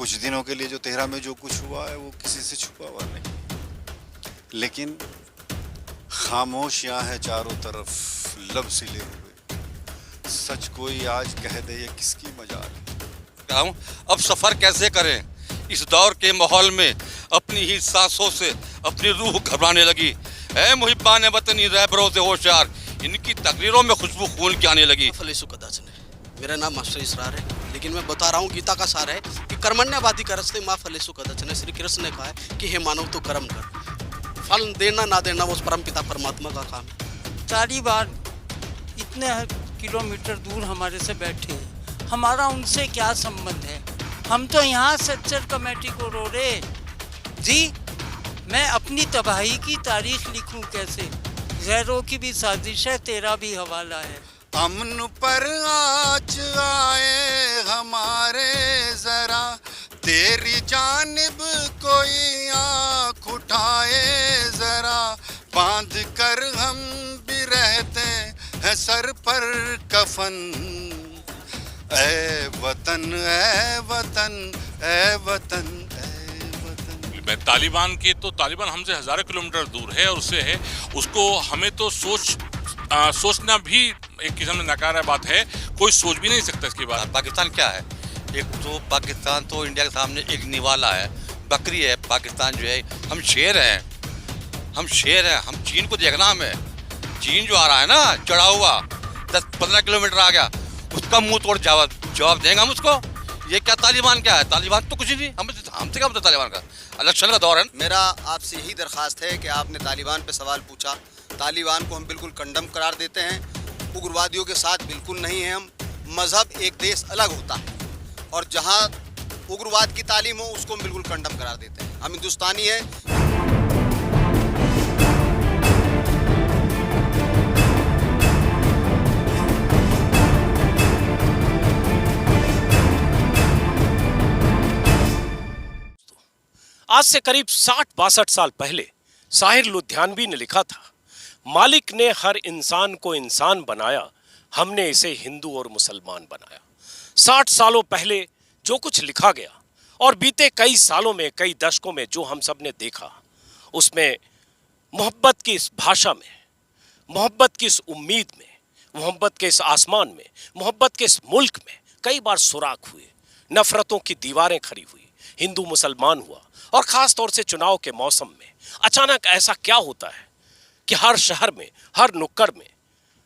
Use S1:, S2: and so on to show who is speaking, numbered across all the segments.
S1: कुछ दिनों के लिए जो तेहरा में जो कुछ हुआ है वो किसी से छुपा हुआ नहीं, लेकिन खामोशियां है चारों तरफ लब सिले हुए। सच कोई आज कह दे ये किसकी मजाल है।
S2: हम अब सफर कैसे करें इस दौर के माहौल में, अपनी ही सांसों से अपनी रूह घबराने लगी। है मुहिब्बान वतनी रहबरों से होशियार, इनकी तकरीरों में खुशबू खून की आने लगी।
S3: मेरा नाम मास्टर इसरार है, लेकिन मैं बता रहा हूँ गीता का सार है कि कर्मण्यवादी का रस्ते माँ फलेसु कदाचन। श्री कृष्ण ने कहा है कि हे मानव तो कर्म कर, फल देना ना देना वो परम पिता परमात्मा का काम है।
S4: तालिबान इतने किलोमीटर दूर हमारे से बैठे हैं, हमारा उनसे क्या संबंध है? हम तो यहाँ सच्चर कमेटी को रो रहे जी। मैं अपनी तबाही की तारीख लिखूं कैसे? गैरों की भी साजिश है, तेरा भी हवाला है।
S1: अमन पर आज आए हमारे जरा, तेरी जानिब कोई आँख उठाए जरा, बांध कर हम भी रहते हैं सर पर कफन। ऐ वतन ऐ वतन ऐ वतन ऐ वतन।
S5: मैं तालिबान तालिबान हमसे हजारों किलोमीटर दूर है और उससे है, उसको हमें तो सोचना भी एक किस्म में नकारा बात है, कोई सोच भी नहीं सकता इसके बाद।
S2: पाकिस्तान क्या है? एक तो पाकिस्तान तो इंडिया के सामने एक निवाला है, बकरी है। पाकिस्तान जो है, हम शेर हैं, हम शेर हैं। हम चीन को देखना, हमें चीन जो आ रहा है ना चढ़ा हुआ 10-15 किलोमीटर आ गया, उसका मुंह तोड़ जवाब देंगे हम उसको। ये क्या तालिबान क्या है? तालिबान तो कुछ नहीं, हमसे क्या पता तालिबान का? इलेक्शन का दौर है।
S3: मेरा आपसे यही दरख्वास्त है कि आपने तालिबान पे सवाल पूछा, तालिबान को हम बिल्कुल कंडम करार देते हैं, उग्रवादियों के साथ बिल्कुल नहीं है हम। मज़हब एक देश अलग होता है और जहाँ उग्रवाद की तालीम हो उसको हम बिल्कुल कंडम करार देते हैं। हम हिंदुस्तानी हैं।
S6: आज से करीब 60-62 साल पहले साहिर लुधियानवी ने लिखा था, मालिक ने हर इंसान को इंसान बनाया, हमने इसे हिंदू और मुसलमान बनाया। 60 सालों पहले जो कुछ लिखा गया और बीते कई सालों में, कई दशकों में जो हम सब ने देखा, उसमें मोहब्बत की इस भाषा में, मोहब्बत की इस उम्मीद में, मोहब्बत के इस आसमान में, मोहब्बत के इस मुल्क में कई बार सुराख हुए, नफरतों की दीवारें खड़ी हुई, हिंदू मुसलमान हुआ। और ख़ास तौर से चुनाव के मौसम में अचानक ऐसा क्या होता है कि हर शहर में, हर नुक्कड़ में,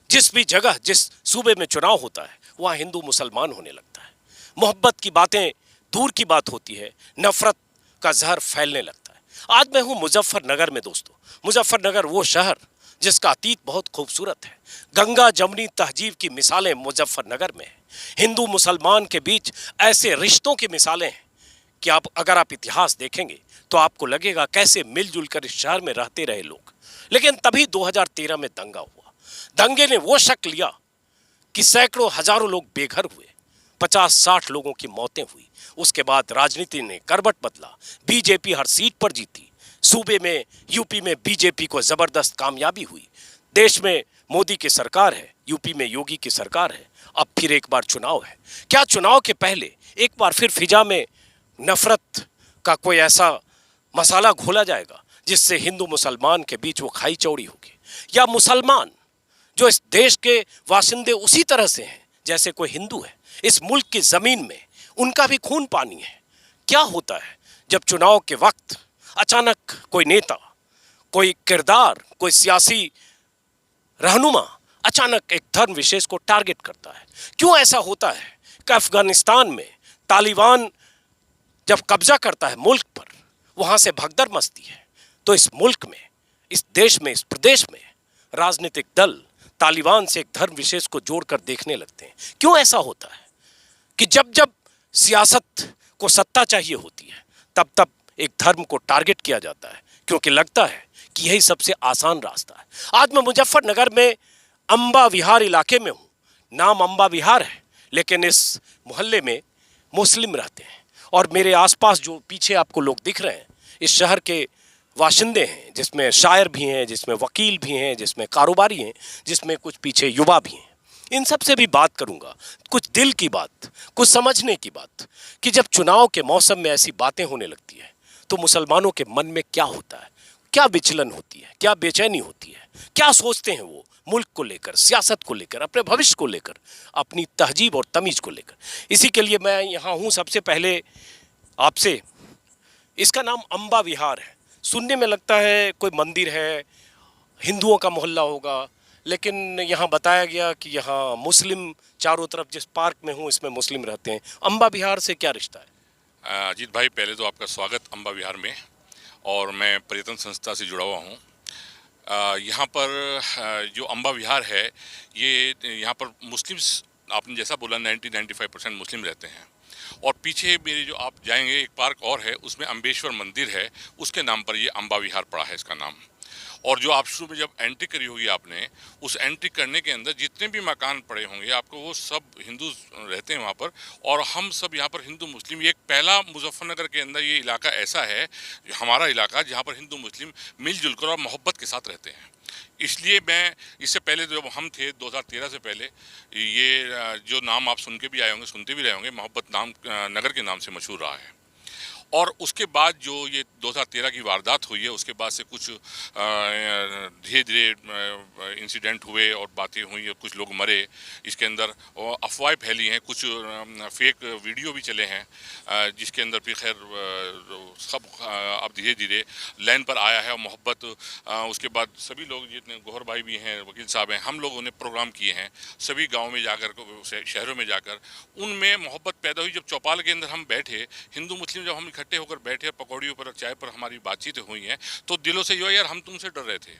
S6: जिस भी जगह, जिस सूबे में चुनाव होता है, वहाँ हिंदू मुसलमान होने लगता है। मोहब्बत की बातें दूर की बात होती है, नफरत का जहर फैलने लगता है। आज मैं हूँ मुजफ्फरनगर में दोस्तों। मुजफ्फरनगर वो शहर जिसका अतीत बहुत खूबसूरत है। गंगा जमुनी तहजीब की मिसालें मुजफ्फरनगर में हैं। हिंदू मुसलमान के बीच ऐसे रिश्तों की मिसालें हैं कि अगर आप इतिहास देखेंगे तो आपको लगेगा कैसे मिलजुल कर इस शहर में रहते रहे लोग। लेकिन तभी 2013 में दंगा हुआ। दंगे ने वो शक्ल लिया कि सैकड़ों हजारों लोग बेघर हुए, 50-60 लोगों की मौतें हुई। उसके बाद राजनीति ने करवट बदला, बीजेपी हर सीट पर जीती। सूबे में, यूपी में बीजेपी को जबरदस्त कामयाबी हुई। देश में मोदी की सरकार है, यूपी में योगी की सरकार है। अब फिर एक बार चुनाव है। क्या चुनाव के पहले एक बार फिर फिजा में नफरत का कोई ऐसा मसाला घोला जाएगा जिससे हिंदू मुसलमान के बीच वो खाई चौड़ी होगी? या मुसलमान जो इस देश के वासिंदे उसी तरह से हैं जैसे कोई हिंदू है, इस मुल्क की ज़मीन में उनका भी खून पानी है। क्या होता है जब चुनाव के वक्त अचानक कोई नेता, कोई किरदार, कोई सियासी रहनुमा अचानक एक धर्म विशेष को टारगेट करता है? क्यों ऐसा होता है कि अफगानिस्तान में तालिबान जब कब्जा करता है मुल्क पर, वहाँ से भगदड़ मचती है, तो इस मुल्क में, इस देश में, इस प्रदेश में राजनीतिक दल तालिबान से एक धर्म विशेष को जोड़कर देखने लगते हैं? क्यों ऐसा होता है कि जब जब सियासत को सत्ता चाहिए होती है, तब तब एक धर्म को टारगेट किया जाता है? क्योंकि लगता है कि यही सबसे आसान रास्ता है। आज मैं मुजफ्फरनगर में अम्बा विहार इलाके में हूँ। नाम अम्बा विहार है, लेकिन इस मोहल्ले में मुस्लिम रहते हैं। और मेरे आसपास जो पीछे आपको लोग दिख रहे हैं, इस शहर के वाशिंदे हैं, जिसमें शायर भी हैं, जिसमें वकील भी हैं, जिसमें कारोबारी हैं, जिसमें कुछ पीछे युवा भी हैं। इन सब से भी बात करूंगा, कुछ दिल की बात, कुछ समझने की बात, कि जब चुनाव के मौसम में ऐसी बातें होने लगती है तो मुसलमानों के मन में क्या होता है, क्या विचलन होती है, क्या बेचैनी होती है, क्या सोचते हैं वो मुल्क को लेकर, सियासत को लेकर, अपने भविष्य को लेकर, अपनी तहजीब और तमीज को लेकर। इसी के लिए मैं यहाँ हूँ सबसे पहले आपसे। इसका नाम अंबा विहार है। सुनने में लगता है कोई मंदिर है, हिंदुओं का मोहल्ला होगा, लेकिन यहाँ बताया गया कि यहाँ मुस्लिम चारों तरफ, जिस पार्क में हूँ इसमें मुस्लिम रहते हैं। अंबा विहार से क्या रिश्ता है?
S5: अजीत भाई, पहले तो आपका स्वागत अंबा विहार में, और मैं पर्यटन संस्था से जुड़ा हुआ हूँ। यहाँ पर जो अंबा विहार है, ये यहाँ पर मुस्लिम्स, आपने जैसा बोला 90-95% मुस्लिम रहते हैं। और पीछे मेरे जो आप जाएंगे एक पार्क और है, उसमें अम्बेश्वर मंदिर है, उसके नाम पर ये अंबा विहार पड़ा है इसका नाम। और जो आप शुरू में जब एंट्री करी होगी आपने, उस एंट्री करने के अंदर जितने भी मकान पड़े होंगे आपको, वो सब हिंदू रहते हैं वहाँ पर। और हम सब यहाँ पर हिंदू मुस्लिम, ये एक पहला मुजफ्फरनगर के अंदर ये इलाका ऐसा है, हमारा इलाका, जहाँ पर हिंदू मुस्लिम मिलजुल कर और मोहब्बत के साथ रहते हैं। इसलिए मैं इससे पहले जब हम थे 2013 से पहले, ये जो नाम आप सुन के भी आए होंगे, सुनते भी रहे होंगे, मोहब्बत नाम नगर के नाम से मशहूर रहा है। और उसके बाद जो ये 2013 की वारदात हुई है, उसके बाद से कुछ धीरे धीरे इंसिडेंट हुए और बातें हुई और कुछ लोग मरे। इसके अंदर अफवाहें फैली हैं, कुछ फेक वीडियो भी चले हैं, जिसके अंदर फिर खैर सब अब धीरे धीरे लाइन पर आया है। और मोहब्बत, उसके बाद सभी लोग, जितने गौहर भाई भी हैं, वकील साहब हैं, हम लोगों ने प्रोग्राम किए हैं सभी गाँव में जाकर, शहरों में जाकर, उनमें मोहब्बत पैदा हुई। जब चौपाल के अंदर हम बैठे, हिंदू मुस्लिम जब हम इकट्ठे होकर बैठे, पकौड़ियों पर और चाय पर हमारी बातचीत हुई है, तो दिलों से यो यार हम तुमसे डर रहे थे,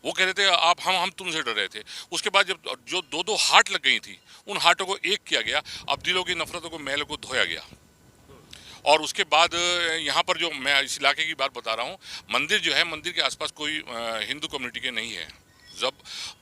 S5: वो कह रहे थे आप हम तुमसे डर रहे थे। उसके बाद जब जो दो हाट लग गई थी, उन हाटों को एक किया गया, अब दिलों की नफरतों को, मैल को धोया गया। और उसके बाद यहाँ पर जो मैं इस इलाके की बात बता रहा हूँ, मंदिर जो है, मंदिर के आसपास कोई हिंदू कम्युनिटी के नहीं है। जब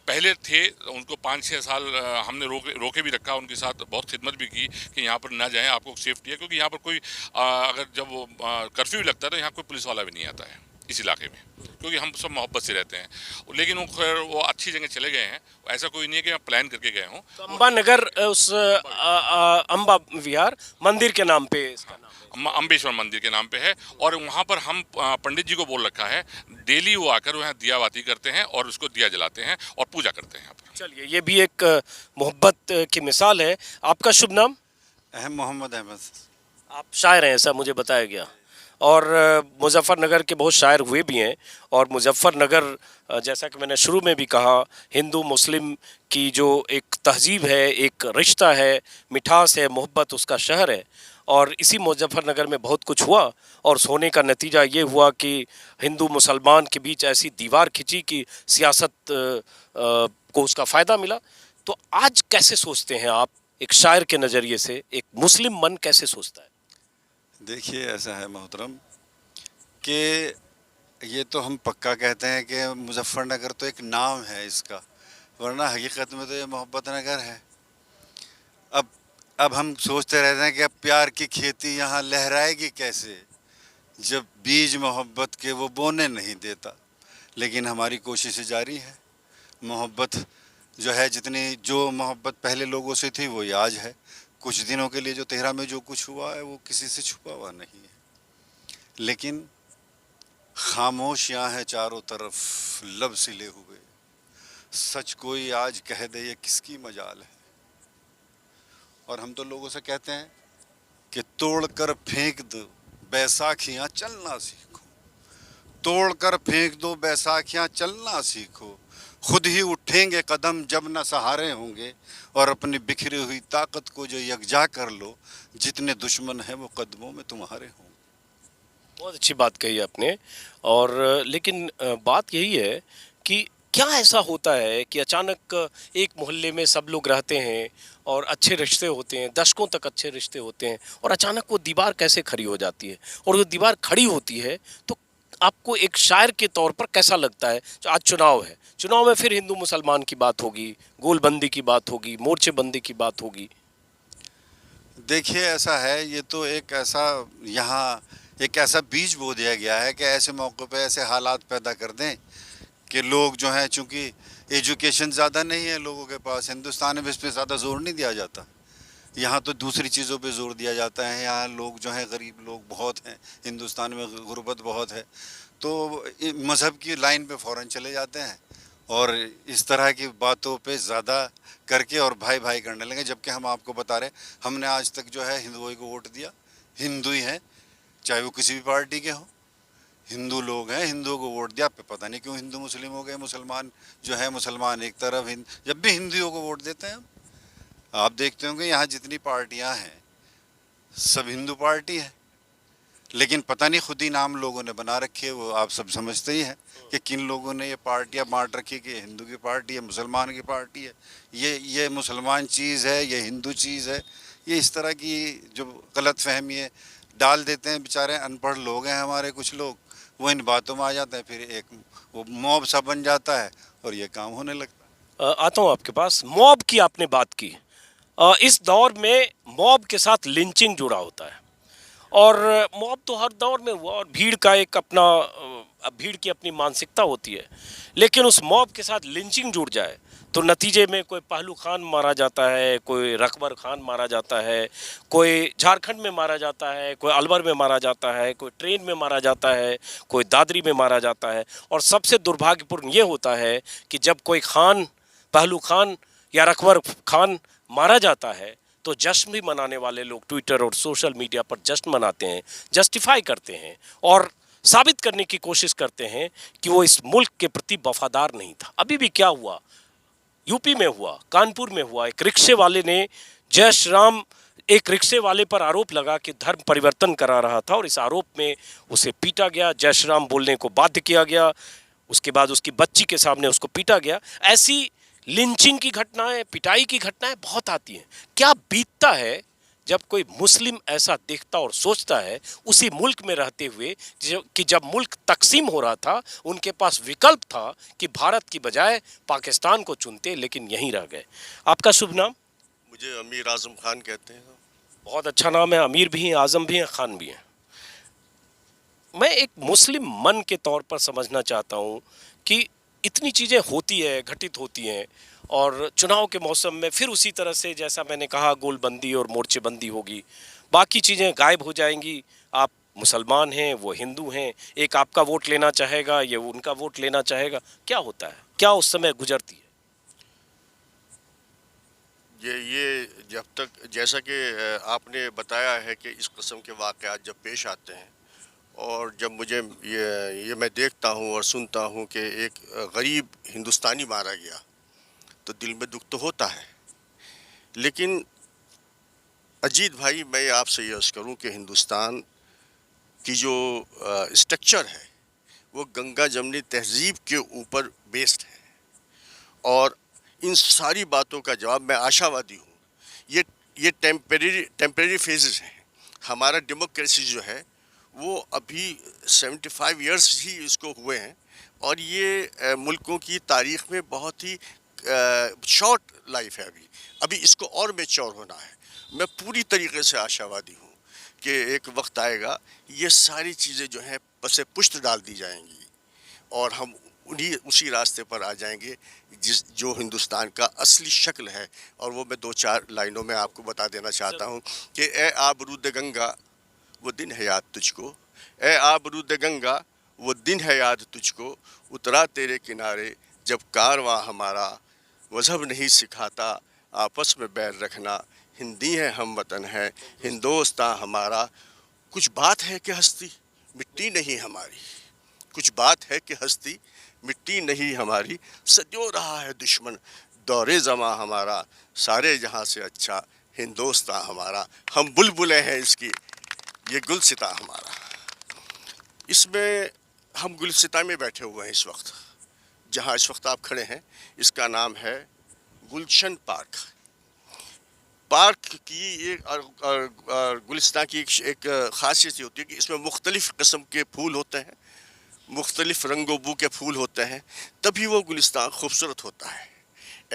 S5: पहले थे उनको 5-6 साल हमने रोके भी रखा, उनके साथ बहुत खिदमत भी की कि यहाँ पर ना जाएं, आपको सेफ्टी है। क्योंकि यहाँ पर कोई अगर जब वो कर्फ्यू भी लगता है तो यहाँ कोई पुलिस वाला भी नहीं आता है इस इलाके में, क्योंकि हम सब मोहब्बत से रहते हैं। लेकिन वो खैर वो अच्छी जगह चले गए हैं, ऐसा कोई नहीं है कि मैं प्लान करके गया हूँ।
S6: तो अंबा नगर, उस अंबा विहार मंदिर के नाम पे इसका नाम है,
S5: अम्बेश्वर मंदिर के नाम पे है। और वहाँ पर हम पंडित जी को बोल रखा है, डेली वो आकर वहाँ दिया बाती करते हैं और उसको दिया जलाते हैं और पूजा करते हैं यहाँ पर।
S6: चलिए, ये भी एक मोहब्बत की मिसाल है। आपका शुभ नाम?
S1: मोहम्मद अहमद।
S6: आप शायर हैं ऐसा मुझे बताया गया, और मुजफ्फरनगर के बहुत शायर हुए भी हैं। और मुजफ्फरनगर, जैसा कि मैंने शुरू में भी कहा, हिंदू मुस्लिम की जो एक तहजीब है, एक रिश्ता है, मिठास है, मोहब्बत, उसका शहर है। और इसी मुजफ्फरनगर में बहुत कुछ हुआ, और सोने का नतीजा ये हुआ कि हिंदू मुसलमान के बीच ऐसी दीवार खिंची कि सियासत को उसका फ़ायदा मिला। तो आज कैसे सोचते हैं आप, एक शायर के नज़रिए से, एक मुस्लिम मन कैसे सोचता है?
S1: देखिए, ऐसा है मोहतरम कि ये तो हम पक्का कहते हैं कि मुजफ्फरनगर तो एक नाम है इसका, वरना हकीकत में तो ये मोहब्बत नगर है। अब हम सोचते रहते हैं कि अब प्यार की खेती यहाँ लहराएगी कैसे, जब बीज मोहब्बत के वो बोने नहीं देता। लेकिन हमारी कोशिश जारी है। मोहब्बत जो है, जो मोहब्बत पहले लोगों से थी वो आज है। कुछ दिनों के लिए जो 13 में जो कुछ हुआ है वो किसी से छुपा हुआ नहीं है, लेकिन खामोशियाँ हैं चारों तरफ, लब सिले हुए, सच कोई आज कह दे ये किसकी मजाल है। और हम तो लोगों से कहते हैं कि तोड़ कर फेंक दो बैसाखियाँ चलना सीखो, तोड़ कर फेंक दो बैसाखियाँ चलना सीखो, खुद ही उठेंगे कदम जब न सहारे होंगे, और अपनी बिखरी हुई ताकत को जो यकजा कर लो, जितने दुश्मन हैं वो कदमों में तुम्हारे होंगे।
S6: बहुत अच्छी बात कही आपने। और लेकिन बात यही है कि क्या ऐसा होता है कि अचानक एक मोहल्ले में सब लोग रहते हैं और अच्छे रिश्ते होते हैं, दशकों तक अच्छे रिश्ते होते हैं, और अचानक वो दीवार कैसे खड़ी हो जाती है? और वो दीवार खड़ी होती है तो आपको एक शायर के तौर पर कैसा लगता है? आज चुनाव है, चुनाव में फिर हिंदू मुसलमान की बात होगी, गोलबंदी की बात होगी, मोर्चेबंदी की बात होगी।
S1: देखिए, ऐसा है, ये तो एक ऐसा बीज बो दिया गया है कि ऐसे मौक़ों पे ऐसे हालात पैदा कर दें कि लोग जो हैं, चूँकि एजुकेशन ज़्यादा नहीं है लोगों के पास। हिंदुस्तान में इस पर ज़्यादा जोर नहीं दिया जाता। यहाँ तो दूसरी चीज़ों पे जोर दिया जाता है। यहाँ लोग जो हैं गरीब लोग बहुत हैं, हिंदुस्तान में गुर्बत बहुत है, तो मज़हब की लाइन पे फ़ौरन चले जाते हैं और इस तरह की बातों पे ज़्यादा करके और भाई भाई करने लगे। जबकि हम आपको बता रहे, हमने आज तक जो है हिंदुओं को वोट दिया, हिंदू ही हैं, चाहे वो किसी भी पार्टी के हों, हिंदू लोग हैं, हिंदुओं को वोट दिया। पता नहीं क्यों हिंदू मुस्लिम हो गए, मुसलमान जो है मुसलमान एक तरफ, जब भी हिंदुओं को वोट देते हैं आप देखते होंगे यहाँ जितनी पार्टियाँ हैं सब हिंदू पार्टी है, लेकिन पता नहीं खुद ही नाम लोगों ने बना रखे, वो आप सब समझते ही हैं कि किन लोगों ने ये पार्टियाँ बांट रखी कि हिंदू की पार्टी है, मुसलमान की पार्टी है, ये मुसलमान चीज़ है, ये हिंदू चीज़ है। ये इस तरह की जो गलत फहमी है डाल देते हैं। बेचारे अनपढ़ लोग हैं हमारे कुछ लोग, वो इन बातों में आ जाते हैं, फिर एक वो मॉब सा बन जाता है और ये काम होने लगता है।
S6: आता हूँ आपके पास। मॉब की आपने बात की। इस दौर में मॉब के साथ लिंचिंग जुड़ा होता है और मॉब तो हर दौर में हुआ और भीड़ का एक अपना भीड़ की अपनी मानसिकता होती है, लेकिन उस मॉब के साथ लिंचिंग जुड़ जाए तो नतीजे में कोई पहलू खान मारा जाता है, कोई रकबर खान मारा जाता है, कोई झारखंड में मारा जाता है, कोई अलवर में मारा जाता है, कोई ट्रेन में मारा जाता है, कोई दादरी में मारा जाता है। और सबसे दुर्भाग्यपूर्ण ये होता है कि जब कोई खान, पहलू खान या रकबर खान मारा जाता है तो जश्न भी मनाने वाले लोग ट्विटर और सोशल मीडिया पर जश्न मनाते हैं, जस्टिफाई करते हैं और साबित करने की कोशिश करते हैं कि वो इस मुल्क के प्रति वफादार नहीं था। अभी भी क्या हुआ, यूपी में हुआ, कानपुर में हुआ, एक रिक्शे वाले ने जय श्री राम, एक रिक्शे वाले पर आरोप लगा कि धर्म परिवर्तन करा रहा था और इस आरोप में उसे पीटा गया, जय श्री राम बोलने को बाध्य किया गया, उसके बाद उसकी बच्ची के सामने उसको पीटा गया। ऐसी लिंचिंग की घटनाएं, पिटाई की घटनाएं बहुत आती हैं। क्या बीतता है जब कोई मुस्लिम ऐसा देखता और सोचता है उसी मुल्क में रहते हुए कि जब मुल्क तकसीम हो रहा था उनके पास विकल्प था कि भारत की बजाय पाकिस्तान को चुनते, लेकिन यहीं रह गए। आपका शुभ नाम?
S7: मुझे अमीर आजम खान कहते हैं।
S6: बहुत अच्छा नाम है, अमीर भी हैं, आजम भी हैं, खान भी हैं। मैं एक मुस्लिम मन के तौर पर समझना चाहता हूँ कि इतनी चीज़ें होती है, घटित होती हैं और चुनाव के मौसम में फिर उसी तरह से जैसा मैंने कहा गोलबंदी और मोर्चेबंदी होगी, बाकी चीज़ें गायब हो जाएंगी। आप मुसलमान हैं, वो हिंदू हैं, एक आपका वोट लेना चाहेगा, ये उनका वोट लेना चाहेगा। क्या होता है, क्या उस समय गुजरती है?
S7: ये जब तक, जैसा कि आपने बताया है कि इस किस्म के वाक़यात जब पेश आते हैं और जब मुझे ये मैं देखता हूँ और सुनता हूँ कि एक गरीब हिंदुस्तानी मारा गया तो दिल में दुख तो होता है। लेकिन अजीत भाई, मैं आपसे ये अर्ज़ करूँ कि हिंदुस्तान की जो स्ट्रक्चर है वो गंगा जमनी तहज़ीब के ऊपर बेस्ड है और इन सारी बातों का जवाब, मैं आशावादी हूँ, ये टेम्परेरी फेजेस हैं। हमारा डेमोक्रेसी जो है वो अभी 75 इयर्स ही इसको हुए हैं और ये मुल्कों की तारीख़ में बहुत ही शॉर्ट लाइफ है। अभी इसको और मैच्योर होना है। मैं पूरी तरीके से आशावादी हूँ कि एक वक्त आएगा ये सारी चीज़ें जो हैं पसे पुष्ट डाल दी जाएंगी और हम उसी रास्ते पर आ जाएंगे जो हिंदुस्तान का असली शक्ल है। और वो मैं 2-4 लाइनों में आपको बता देना चाहता हूँ कि ए आबरूद गंगा वो दिन है याद तुझको, ए आबरूद गंगा वो दिन है याद तुझको, उतरा तेरे किनारे जब कारवां हमारा, मज़हब नहीं सिखाता आपस में बैर रखना, हिंदी है हम वतन है हिंदोस्तां हमारा। कुछ बात है कि हस्ती मिट्टी नहीं हमारी, कुछ बात है कि हस्ती मिट्टी नहीं हमारी, सदियों रहा है दुश्मन दौरे ज़मा हमारा, सारे जहाँ से अच्छा हिंदोस्तां हमारा। हम बुलबुलें हैं इसकी, ये गुलसिता हमारा। इसमें हम गुलसिता में बैठे हुए हैं इस वक्त, जहाँ इस वक्त आप खड़े हैं इसका नाम है गुलशन पार्क। पार्क की गुलिस्तान की एक ख़ासियत होती है कि इसमें मुख्तलिफ़ किस्म के फूल होते हैं, मुख्तलिफ़ रंगो बू के फूल होते हैं, तभी वो गुलिस्तान खूबसूरत होता है।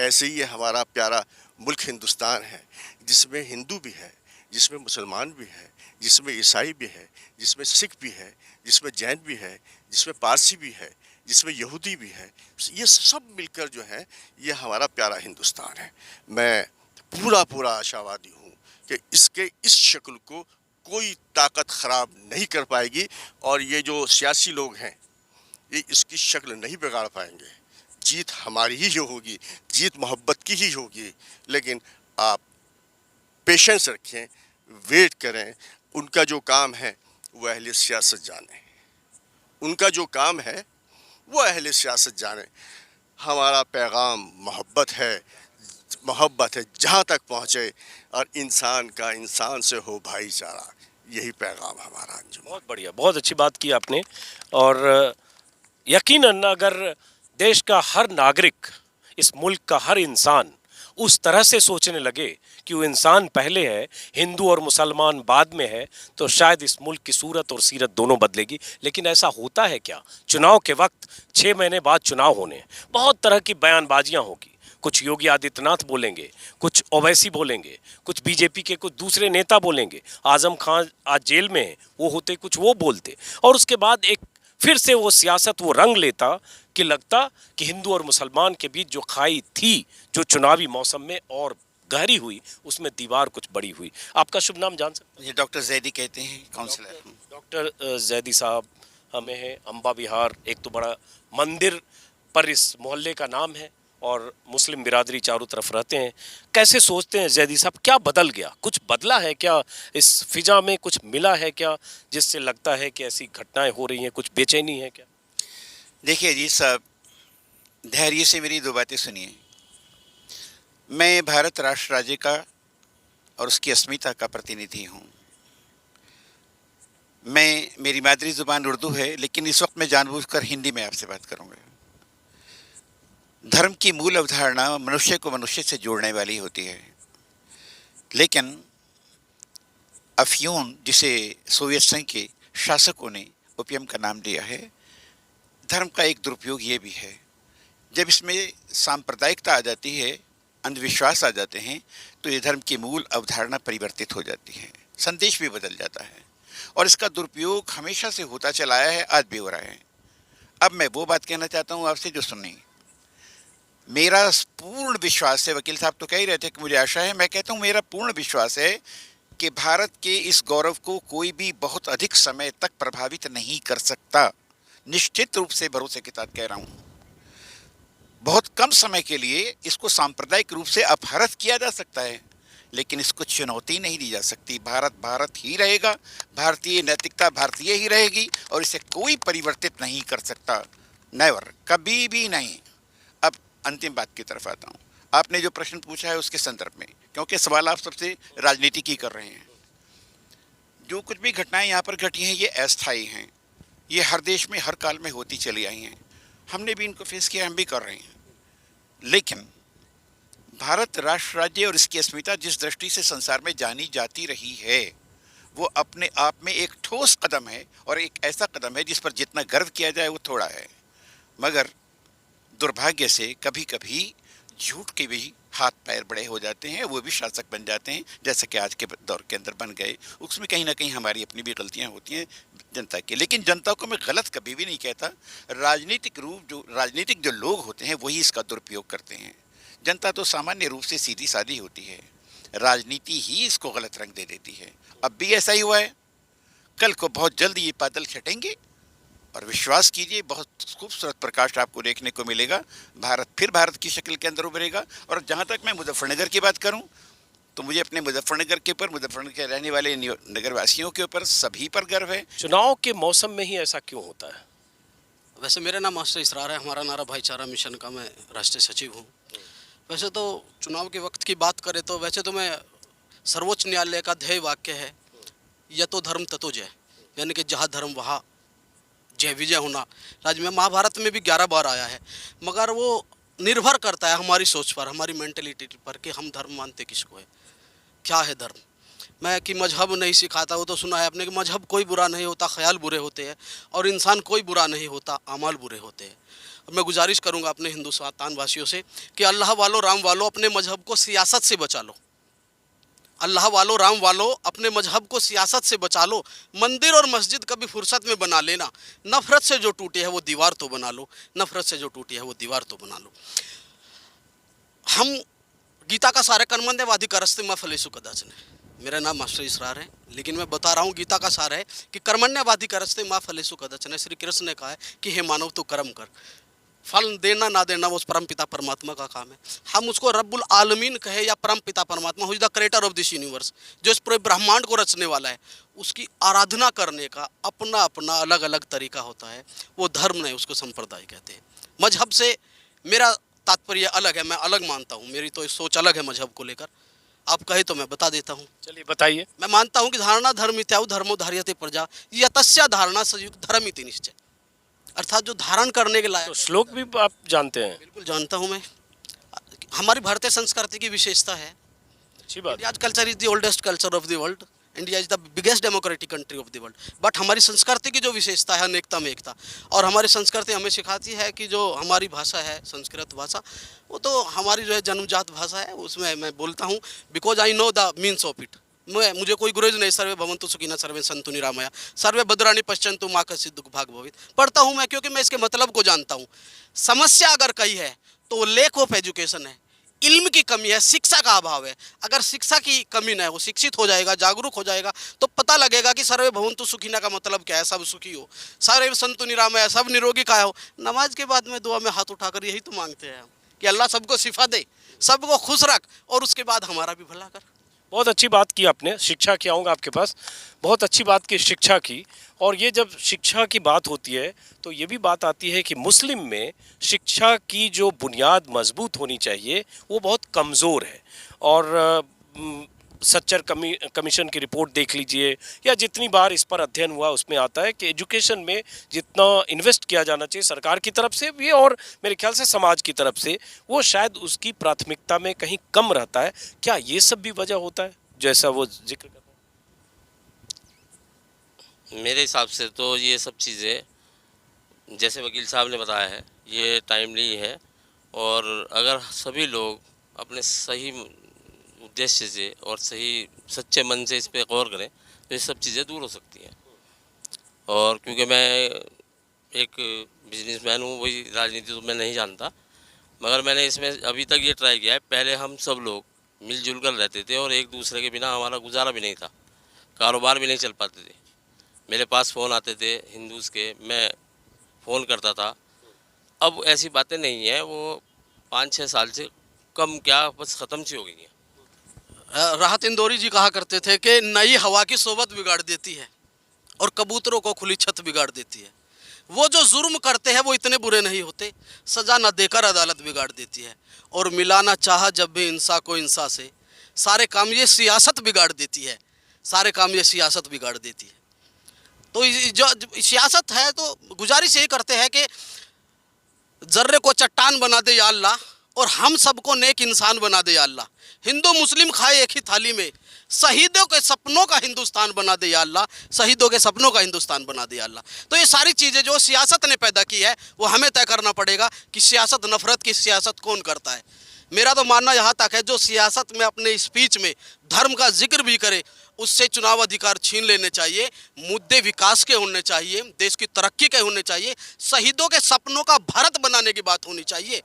S7: ऐसे ही ये हमारा प्यारा मुल्क हिंदुस्तान है जिसमें हिंदू भी है, जिसमें मुसलमान भी है, जिसमें ईसाई भी है, जिसमें सिख भी है, जिसमें जैन भी है, जिसमें पारसी भी है, जिसमें यहूदी भी है, ये सब मिलकर जो है ये हमारा प्यारा हिंदुस्तान है। मैं पूरा आशावादी हूँ कि इसके इस शक्ल को कोई ताकत ख़राब नहीं कर पाएगी और ये जो सियासी लोग हैं ये इसकी शक्ल नहीं बिगाड़ पाएंगे। जीत हमारी ही होगी, जीत मोहब्बत की ही होगी। लेकिन आप पेशेंस रखें, वेट करें। उनका जो काम है वो अहले सियासत जाने, उनका जो काम है वो अहले सियासत जाने। हमारा पैगाम मोहब्बत है, मोहब्बत है जहाँ तक पहुँचे और इंसान का इंसान से हो भाईचारा, यही पैगाम हमारा। अंजुम
S6: बहुत बढ़िया, बहुत अच्छी बात की आपने। और यकीनन अगर देश का हर नागरिक, इस मुल्क का हर इंसान उस तरह से सोचने लगे कि वो इंसान पहले है, हिंदू और मुसलमान बाद में है, तो शायद इस मुल्क की सूरत और सीरत दोनों बदलेगी। लेकिन ऐसा होता है क्या? चुनाव के वक्त 6 महीने बाद चुनाव होने हैं, बहुत तरह की बयानबाजियां होगी। कुछ योगी आदित्यनाथ बोलेंगे, कुछ ओवैसी बोलेंगे, कुछ बीजेपी के कुछ दूसरे नेता बोलेंगे। आजम खान आज जेल में है, वो होते कुछ वो बोलते, और उसके बाद एक फिर से वो सियासत वो रंग लेता कि लगता कि हिंदू और मुसलमान के बीच जो खाई थी, जो चुनावी मौसम में और गहरी हुई, उसमें दीवार कुछ बड़ी हुई। आपका शुभ नाम जान सकते हैं?
S8: ये डॉक्टर जैदी कहते हैं, काउंसलर।
S6: डॉक्टर जैदी साहब हमें है अम्बा विहार, एक तो बड़ा मंदिर पर इस मोहल्ले का नाम है और मुस्लिम बिरादरी चारों तरफ रहते हैं। कैसे सोचते हैं जैदी साहब, क्या बदल गया? कुछ बदला है क्या? इस फिजा में कुछ मिला है क्या जिससे लगता है कि ऐसी घटनाएं हो रही हैं? कुछ बेचैनी है क्या?
S8: देखिए जी साहब, धैर्य से मेरी 2 बातें सुनिए। मैं भारत राष्ट्र राज्य का और उसकी अस्मिता का प्रतिनिधि हूँ। मेरी मादरी ज़ुबान उर्दू है, लेकिन इस वक्त मैं जानबूझकर हिंदी में आपसे बात करूँगा। धर्म की मूल अवधारणा मनुष्य को मनुष्य से जोड़ने वाली होती है, लेकिन अफ्यून, जिसे सोवियत संघ के शासकों ने ओपियम का नाम दिया है, धर्म का एक दुरुपयोग ये भी है। जब इसमें सांप्रदायिकता आ जाती है, अंधविश्वास आ जाते हैं, तो ये धर्म की मूल अवधारणा परिवर्तित हो जाती है, संदेश भी बदल जाता है और इसका दुरुपयोग हमेशा से होता चला आया है, आज भी हो रहा है। अब मैं वो बात कहना चाहता हूँ आपसे जो सुननी। मेरा पूर्ण विश्वास है, वकील साहब तो कह ही रहे थे कि मुझे आशा है, मैं कहता हूँ मेरा पूर्ण विश्वास है कि भारत के इस गौरव को कोई भी बहुत अधिक समय तक प्रभावित नहीं कर सकता। निश्चित रूप से भरोसे के साथ कह रहा हूँ, बहुत कम समय के लिए इसको सांप्रदायिक रूप से अपहरित किया जा सकता है, लेकिन इसको चुनौती नहीं दी जा सकती। भारत भारत ही रहेगा, भारतीय नैतिकता भारतीय ही रहेगी और इसे कोई परिवर्तित नहीं कर सकता, नेवर, कभी भी नहीं। अब अंतिम बात की तरफ आता हूँ। आपने जो प्रश्न पूछा है उसके संदर्भ में, क्योंकि सवाल आप सबसे राजनीति की कर रहे हैं। जो कुछ भी घटनाएं यहाँ पर घटी हैं ये अस्थायी हैं, ये हर देश में हर काल में होती चली आई हैं, हमने भी इनको फेस किया, हम भी कर रहे हैं। लेकिन भारत राष्ट्र राज्य और इसकी अस्मिता जिस दृष्टि से संसार में जानी जाती रही है, वो अपने आप में एक ठोस कदम है और एक ऐसा कदम है जिस पर जितना गर्व किया जाए वो थोड़ा है। मगर दुर्भाग्य से कभी कभी झूठ के भी हाथ पैर बड़े हो जाते हैं, वो भी शासक बन जाते हैं, जैसे कि आज के दौर के अंदर बन गए। उसमें कहीं ना कहीं हमारी अपनी भी गलतियां होती हैं जनता की, लेकिन जनता को मैं गलत कभी भी नहीं कहता। राजनीतिक जो लोग होते हैं वही इसका दुरुपयोग करते हैं। जनता तो सामान्य रूप से सीधी सादी होती है, राजनीति ही इसको गलत रंग दे देती है। अब भी ऐसा ही हुआ है, कल को बहुत जल्द ये बादल छटेंगे और विश्वास कीजिए बहुत खूबसूरत प्रकाश आपको देखने को मिलेगा। भारत फिर भारत की शक्ल के अंदर उभरेगा। और जहाँ तक मैं मुजफ्फरनगर की बात करूँ तो मुझे अपने मुजफ्फरनगर के ऊपर, मुजफ्फरनगर के रहने वाले नगरवासियों के ऊपर सभी पर गर्व है।
S6: चुनाव के मौसम में ही ऐसा क्यों होता है?
S9: वैसे मेरा नाम मास्टर इसरार है, हमारा नारा भाईचारा मिशन का मैं राष्ट्रीय सचिव हूँ। वैसे तो चुनाव के वक्त की बात करें तो वैसे तो मैं सर्वोच्च न्यायालय का ध्येय वाक्य है यतो धर्म ततो जय, यानी कि जहाँ धर्म वहाँ जय विजय होना। राज्य में महाभारत में भी 11 बार आया है, मगर वो निर्भर करता है हमारी सोच पर, हमारी मेंटलिटी पर कि हम धर्म मानते किसको है, क्या है धर्म। मैं कि मजहब नहीं सिखाता, वो तो सुना है आपने कि मजहब कोई बुरा नहीं होता, ख्याल बुरे होते हैं, और इंसान कोई बुरा नहीं होता, अमाल बुरे होते हैं। मैं गुजारिश करूंगा अपने हिंदुस्तान वासियों से कि अल्लाह वालों, राम वालों, अपने मजहब को सियासत से बचा लो। अल्लाह वालो, राम वालो, अपने मजहब को सियासत से बचा लो। मंदिर और मस्जिद कभी फुर्सत में बना लेना। नफरत से जो टूटी है वो दीवार तो बना लो, नफरत से जो टूटी है वो दीवार तो बना लो। हम गीता का सारे कर्मण्यवादी करस्ते मा फलेषु कदाचन है। मेरा नाम मास्टर इसरार है, लेकिन मैं बता रहा हूँ गीता का सार है कि कर्मण्यवादी करस्ते मा फलेषु कदाचन है। श्री कृष्ण ने कहा है कि हे मानव तू कर्म कर, फल देना ना देना वो परम पिता परमात्मा का काम है। हम उसको रब्बुल आलमीन कहे या परम पिता परमात्मा, who is the creator of this universe, जो इस पूरे ब्रह्मांड को रचने वाला है, उसकी आराधना करने का अपना अपना अलग अलग तरीका होता है। वो धर्म नहीं, उसको संप्रदाय कहते हैं। मजहब से मेरा तात्पर्य अलग है, मैं अलग मानता हूँ, मेरी तो सोच अलग है मजहब को लेकर। आप कहे तो मैं बता देता हूँ।
S6: चलिए बताइए।
S9: मैं मानता हूँ कि धारणा धर्मित्याउ धर्मो धार्यते प्रजा यतस्या धारणा संयुक्त धर्मिति निश्चय, अर्थात जो धारण करने के लायक।
S6: तो श्लोक भी आप जानते हैं?
S9: बिल्कुल जानता हूँ मैं। हमारी भारतीय संस्कृति की विशेषता है,
S6: अच्छी बात।
S9: India culture is the oldest culture of the world, India is the biggest democratic country of the world. But हमारी संस्कृति की जो विशेषता है अनेकता में एकता, और हमारी संस्कृति हमें सिखाती है कि जो हमारी भाषा है संस्कृत भाषा, वो तो हमारी जो है जन्मजात भाषा है, उसमें मैं बोलता हूँ because I know the means of it. मुझे कोई गुरेज नहीं। सर्वे भवन्तु सुखिनः सर्वे सन्तु निरामया सर्वे भद्राणि पश्यन्तु मा कश्चित् दुःख भाग् भवेत् पढ़ता हूँ मैं, क्योंकि मैं इसके मतलब को जानता हूँ। समस्या अगर कई है तो लैक ऑफ एजुकेशन है, इल्म की कमी है, शिक्षा का अभाव है। अगर शिक्षा की कमी न है, वो शिक्षित हो जाएगा, जागरूक हो जाएगा, तो पता लगेगा कि सर्वे भवन्तु सुखिनः का मतलब क्या है, सब सुखी हो, सर्वे सन्तु निरामया, सब निरोगी का हो। नमाज के बाद में दुआ में हाथ उठाकर यही तो मांगते हैं हम कि अल्लाह सबको शिफा दे, सबको खुश रख, और उसके बाद हमारा भी भला कर।
S6: बहुत अच्छी बात की आपने, शिक्षा की आऊँगा आपके पास। बहुत अच्छी बात की शिक्षा की। और ये जब शिक्षा की बात होती है तो ये भी बात आती है कि मुस्लिम में शिक्षा की जो बुनियाद मजबूत होनी चाहिए वो बहुत कमज़ोर है। और सच्चर कमीशन की रिपोर्ट देख लीजिए, या जितनी बार इस पर अध्ययन हुआ उसमें आता है कि एजुकेशन में जितना इन्वेस्ट किया जाना चाहिए सरकार की तरफ से भी और मेरे ख्याल से समाज की तरफ से, वो शायद उसकी प्राथमिकता में कहीं कम रहता है। क्या ये सब भी वजह होता है जैसा वो जिक्र करता है?
S10: मेरे हिसाब से तो ये सब चीज़ें जैसे वकील साहब ने बताया है ये टाइमली है, और अगर सभी लोग अपने सही उद्देश्य से और सही सच्चे मन से इस पर गौर करें तो ये सब चीज़ें दूर हो सकती हैं। और क्योंकि मैं एक बिजनेसमैन हूँ, वही राजनीति तो मैं नहीं जानता, मगर मैंने इसमें अभी तक ये ट्राई किया है। पहले हम सब लोग मिलजुल कर रहते थे और एक दूसरे के बिना हमारा गुजारा भी नहीं था, कारोबार भी नहीं चल पाते थे। मेरे पास फ़ोन आते थे हिंदूज़ के, मैं फ़ोन करता था। अब ऐसी बातें नहीं हैं, वो 5-6 साल से कम क्या बस ख़त्म सी हो गई हैं।
S9: राहत इंदौरी जी कहा करते थे कि नई हवा की सोबत बिगाड़ देती है और कबूतरों को खुली छत बिगाड़ देती है। वो जो जुर्म करते हैं वो इतने बुरे नहीं होते, सज़ा न देकर अदालत बिगाड़ देती है। और मिलाना चाहा जब भी इंसान को इंसान से, सारे काम ये सियासत बिगाड़ देती है, सारे काम ये सियासत बिगाड़ देती है। तो जो सियासत है तो गुजारिश यही करते हैं कि जर्रे को चट्टान बना दे या अल्लाह, और हम सबको नेक इंसान बना दे या अल्लाह। हिंदू मुस्लिम खाए एक ही थाली में, शहीदों के सपनों का हिंदुस्तान बना दे या अल्लाह, शहीदों के सपनों का हिंदुस्तान बना दे या अल्लाह। तो ये सारी चीज़ें जो सियासत ने पैदा की है वो हमें तय करना पड़ेगा कि सियासत, नफरत की सियासत कौन करता है। मेरा तो मानना यहाँ तक है जो सियासत में अपने स्पीच में धर्म का जिक्र भी करे उससे चुनाव अधिकार छीन लेने चाहिए। मुद्दे विकास के होने चाहिए, देश की तरक्की के होने चाहिए, शहीदों के सपनों का भारत बनाने की बात होनी चाहिए।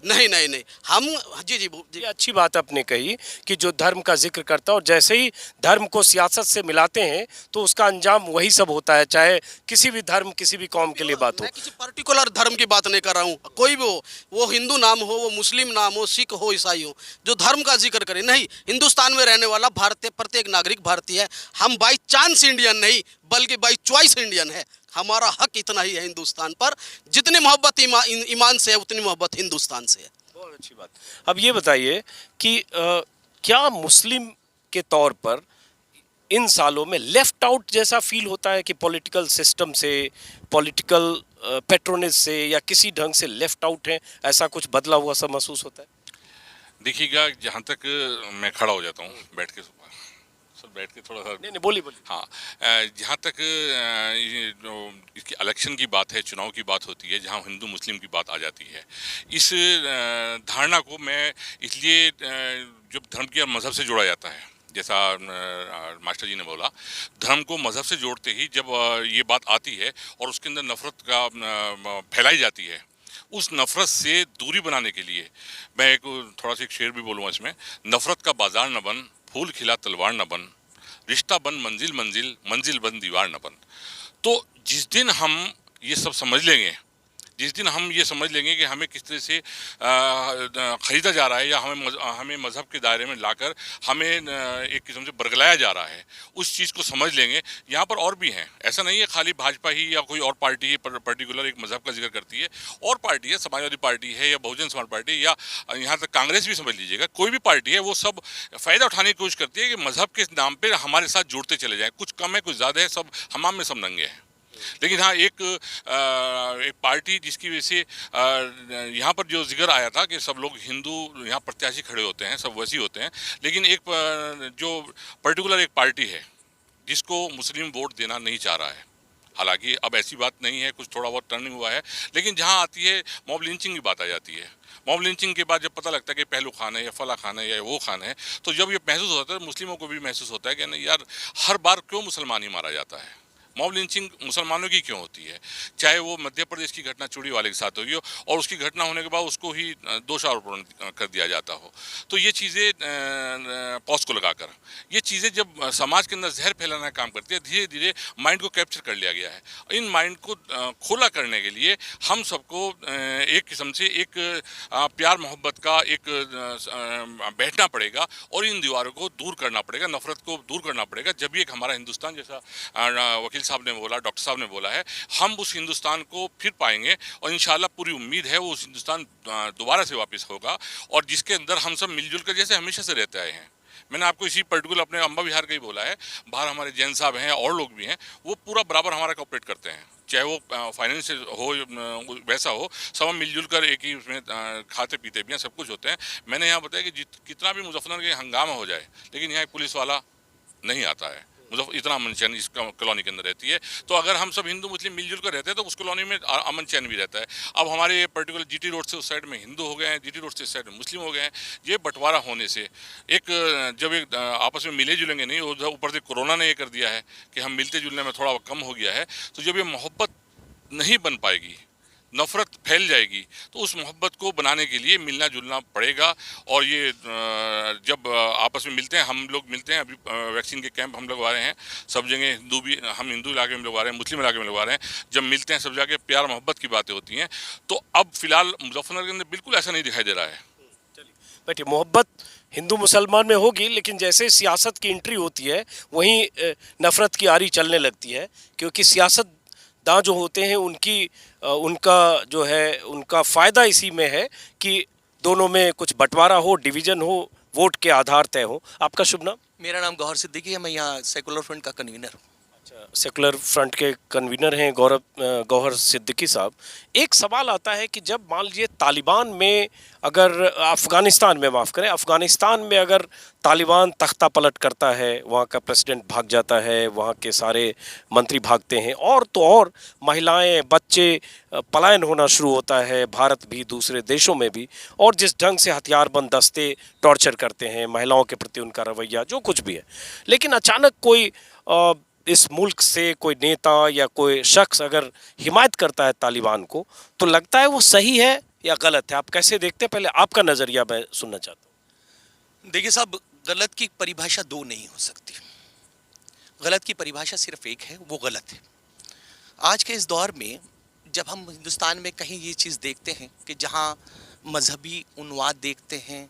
S9: नहीं हम जी
S6: अच्छी बात आपने कही कि जो धर्म का जिक्र करता है और जैसे ही धर्म को सियासत से मिलाते हैं तो उसका अंजाम वही सब होता है, चाहे किसी भी धर्म किसी भी कौम के लिए बात हो।
S9: मैं किसी पर्टिकुलर धर्म की बात नहीं कर रहा हूँ, कोई भी हो, वो हिंदू नाम हो, वो मुस्लिम नाम हो, सिख हो, ईसाई हो, जो धर्म का जिक्र करे। नहीं, हिंदुस्तान में रहने वाला भारतीय प्रत्येक नागरिक भारतीय है। हम बाई चांस इंडियन नहीं बल्कि बाई चॉइस इंडियन है। हमारा हक इतना ही है हिंदुस्तान पर, जितनी मोहब्बत ईमान से है उतनी मोहब्बत हिंदुस्तान से है।
S6: बहुत अच्छी बात। अब ये बताइए कि क्या मुस्लिम के तौर पर इन सालों में लेफ्ट आउट जैसा फील होता है कि पॉलिटिकल सिस्टम से, पॉलिटिकल पैट्रोनेज से या किसी ढंग से लेफ्ट आउट है, ऐसा कुछ बदला हुआ सा महसूस होता है?
S5: देखिएगा, जहाँ तक मैं खड़ा हो जाता हूँ बैठ के थोड़ा सा
S6: नहीं बोलिए।
S5: हाँ, जहाँ तक इसकी इलेक्शन की बात है, चुनाव की बात होती है, जहाँ हिंदू मुस्लिम की बात आ जाती है, इस धारणा को मैं इसलिए जब धर्म के मज़हब से जोड़ा जाता है जैसा मास्टर जी ने बोला, धर्म को मज़हब से जोड़ते ही जब ये बात आती है और उसके अंदर नफ़रत का फैलाई जाती है, उस नफ़रत से दूरी बनाने के लिए मैं थोड़ा सा एक शेर भी बोलूँगा इसमें, नफ़रत का बाजार न बन, फूल खिला तलवार न बन, रिश्ता बन मंजिल मंजिल, मंजिल बन दीवार न बन। तो जिस दिन हम ये सब समझ लेंगे, जिस दिन हम ये समझ लेंगे कि हमें किस तरह से ख़रीदा जा रहा है या हमें मज़हब के दायरे में लाकर हमें एक किस्म से बरगलाया जा रहा है, उस चीज़ को समझ लेंगे। यहाँ पर और भी हैं, ऐसा नहीं है खाली भाजपा ही या कोई और पार्टी ही पर्टिकुलर एक मज़हब का जिक्र करती है, और पार्टी है, समाजवादी पार्टी है या बहुजन समाज पार्टी या यहाँ तक कांग्रेस भी समझ लीजिएगा, कोई भी पार्टी है, वो सब फ़ायदा उठाने की कोशिश करती है कि मज़हब के नाम पर हमारे साथ जुड़ते चले जाएँ। कुछ कम है, कुछ ज़्यादा है, सब हमाम में सब नंगे हैं। लेकिन हाँ, एक पार्टी जिसकी वजह से यहाँ पर जो जिक्र आया था कि सब लोग हिंदू यहाँ प्रत्याशी खड़े होते हैं, सब वैसे ही होते हैं, लेकिन एक जो पर्टिकुलर एक पार्टी है जिसको मुस्लिम वोट देना नहीं चाह रहा है, हालांकि अब ऐसी बात नहीं है, कुछ थोड़ा बहुत टर्निंग हुआ है, लेकिन जहाँ आती है मॉब लिंचिंग की बात आ जाती है। मॉब लिंचिंग के बाद जब पता लगता है कि पहलू खान है या फला खान है या वो खान है, तो जब ये महसूस होता है, मुस्लिमों को भी महसूस होता है कि नहीं यार, हर बार क्यों मुसलमान ही मारा जाता है, मॉब लिंचिंग मुसलमानों की क्यों होती है, चाहे वो मध्य प्रदेश की घटना चूड़ी वाले के साथ हुई हो और उसकी घटना होने के बाद उसको ही दोषारोपण कर दिया जाता हो। तो ये चीज़ें पॉज को लगाकर, ये चीज़ें जब समाज के अंदर जहर फैलाना का काम करती है, धीरे धीरे माइंड को कैप्चर कर लिया गया है। इन माइंड को खोला करने के लिए हम सबको एक किस्म से एक प्यार मोहब्बत का एक बैठना पड़ेगा और इन दीवारों को दूर करना पड़ेगा, नफरत को दूर करना पड़ेगा। जब भी एक हमारा हिंदुस्तान, जैसा वकील साहब ने बोला, डॉक्टर साहब ने बोला है, हम उस हिंदुस्तान को फिर पाएंगे और इंशाल्लाह पूरी उम्मीद है वो उस हिंदुस्तान दोबारा से वापस होगा और जिसके अंदर हम सब मिलजुल कर जैसे हमेशा से रहते आए हैं। मैंने आपको इसी पर्टिकुलर अपने अम्बा विहार का ही बोला है, बाहर हमारे जैन साहब हैं और लोग भी हैं, वो पूरा बराबर हमारा कोऑपरेट करते हैं, चाहे वो फाइनेंस हो वैसा हो, सब हम मिलजुल कर एक ही उसमें खाते पीते भी हैं, सब कुछ होते हैं। मैंने यहाँ बताया कि कितना भी मुजफ्फरनगर के हंगामा हो जाए, लेकिन यहाँ एक पुलिस वाला नहीं आता है। मुजफ्फर इतना अमन चैन इस कॉलोनी के अंदर रहती है। तो अगर हम सब हिंदू मुस्लिम मिलजुल कर रहते हैं तो उस कॉलोनी में अमन चैन भी रहता है। अब हमारे पर्टिकुलर जीटी रोड से उस साइड में हिंदू हो गए हैं, जीटी रोड से इस साइड में मुस्लिम हो गए हैं। ये बंटवारा होने से जब एक आपस में मिले जुलेंगे नहीं, ऊपर से कोरोना ने ये कर दिया है कि हम मिलते जुलने में थोड़ा कम हो गया है, तो जब ये मोहब्बत नहीं बन पाएगी, नफ़रत फैल जाएगी, तो उस मोहब्बत को बनाने के लिए मिलना जुलना पड़ेगा। और ये जब आपस में मिलते हैं, हम लोग मिलते हैं, अभी वैक्सीन के कैंप हम लगवा रहे हैं सब जगह, हम हिंदू इलाके में लगवा रहे हैं, मुस्लिम इलाके में लगवा रहे हैं। जब मिलते हैं सब जगह प्यार मोहब्बत की बातें होती हैं। तो अब फिलहाल मुजफ्फरनगर के अंदर बिल्कुल ऐसा नहीं दिखाई दे रहा है।
S6: बैठिए, मोहब्बत हिंदू मुसलमान में होगी, लेकिन जैसे सियासत की एंट्री होती है वहीं नफ़रत की आरी चलने लगती है, क्योंकि सियासतदां जो होते हैं उनका जो है उनका फ़ायदा इसी में है कि दोनों में कुछ बंटवारा हो, डिवीज़न हो, वोट के आधार तय हो। आपका शुभ नाम?
S11: मेरा नाम गौहर सिद्दीकी है, मैं यहाँ सेकुलर फ्रंट का कन्वीनर हूँ।
S6: सेकुलर फ्रंट के कन्वीनर हैं गौहर सिद्दीकी साहब। एक सवाल आता है कि जब मान लीजिए तालिबान में अगर अफ़गानिस्तान में, माफ़ करें, अफ़गानिस्तान में अगर तालिबान तख्ता पलट करता है, वहाँ का प्रेसिडेंट भाग जाता है, वहाँ के सारे मंत्री भागते हैं और तो और महिलाएं, बच्चे पलायन होना शुरू होता है, भारत भी दूसरे देशों में भी, और जिस ढंग से हथियारबंद दस्ते टॉर्चर करते हैं, महिलाओं के प्रति उनका रवैया जो कुछ भी है, लेकिन अचानक कोई इस मुल्क से कोई नेता या कोई शख्स अगर हिमायत करता है तालिबान को, तो लगता है वो सही है या गलत है? आप कैसे देखते हैं? पहले आपका नज़रिया मैं सुनना चाहता हूँ।
S11: देखिए साहब, गलत की परिभाषा दो नहीं हो सकती। गलत की परिभाषा सिर्फ एक है, वो गलत है। आज के इस दौर में जब हम हिंदुस्तान में कहीं ये चीज़ देखते हैं कि जहाँ मजहबी उन्वाद देखते हैं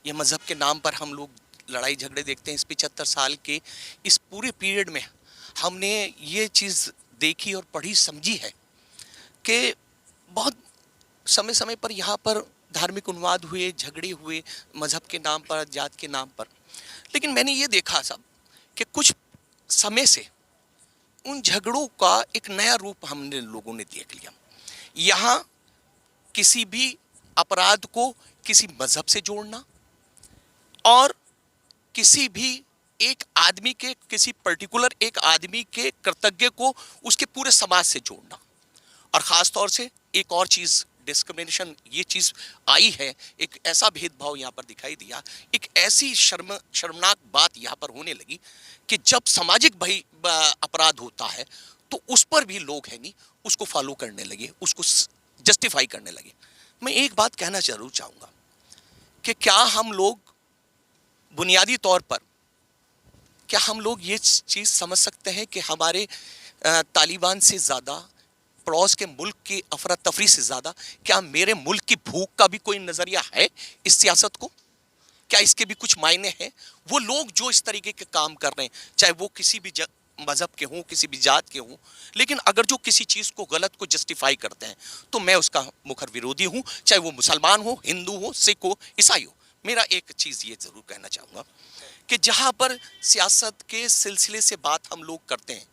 S11: या मज़हब के नाम पर हम लोग लड़ाई झगड़े देखते हैं, इस 75 साल के इस पूरे पीरियड में हमने ये चीज़ देखी और पढ़ी समझी है कि बहुत समय समय पर यहाँ पर धार्मिक उन्वाद हुए, झगड़े हुए मज़हब के नाम पर, जात के नाम पर। लेकिन मैंने ये देखा साहब कि कुछ समय से उन झगड़ों का एक नया रूप हमने लोगों ने देख लिया। यहाँ किसी भी अपराध को किसी मज़हब से जोड़ना और किसी भी एक आदमी के, किसी पर्टिकुलर एक आदमी के कर्तव्य को उसके पूरे समाज से जोड़ना, और ख़ास तौर से एक और चीज़ डिस्क्रिमिनेशन ये चीज़ आई है, एक ऐसा भेदभाव यहाँ पर दिखाई दिया, एक ऐसी शर्मनाक बात यहाँ पर होने लगी कि जब सामाजिक अपराध होता है तो उस पर भी लोग है नहीं उसको फॉलो करने लगे, उसको जस्टिफाई करने लगे। मैं एक बात कहना जरूर चाहूँगा कि क्या हम लोग बुनियादी तौर पर क्या हम लोग ये चीज़ समझ सकते हैं कि हमारे तालिबान से ज़्यादा, पड़ोस के मुल्क की अफरा तफरी से ज़्यादा क्या मेरे मुल्क की भूख का भी कोई नज़रिया है इस सियासत को? क्या इसके भी कुछ मायने हैं? वो लोग जो इस तरीके के काम कर रहे हैं, चाहे वो किसी भी मज़हब के हों, किसी भी जात के हों, लेकिन अगर जो किसी चीज़ को गलत को जस्टिफाई करते हैं तो मैं उसका मुखर विरोधी हूँ, चाहे वो मुसलमान हो, हिंदू हो, सिख हो, ईसाई हो। मेरा एक चीज़ ये ज़रूर कहना चाहूँगा कि जहाँ पर सियासत के सिलसिले से बात हम लोग करते हैं,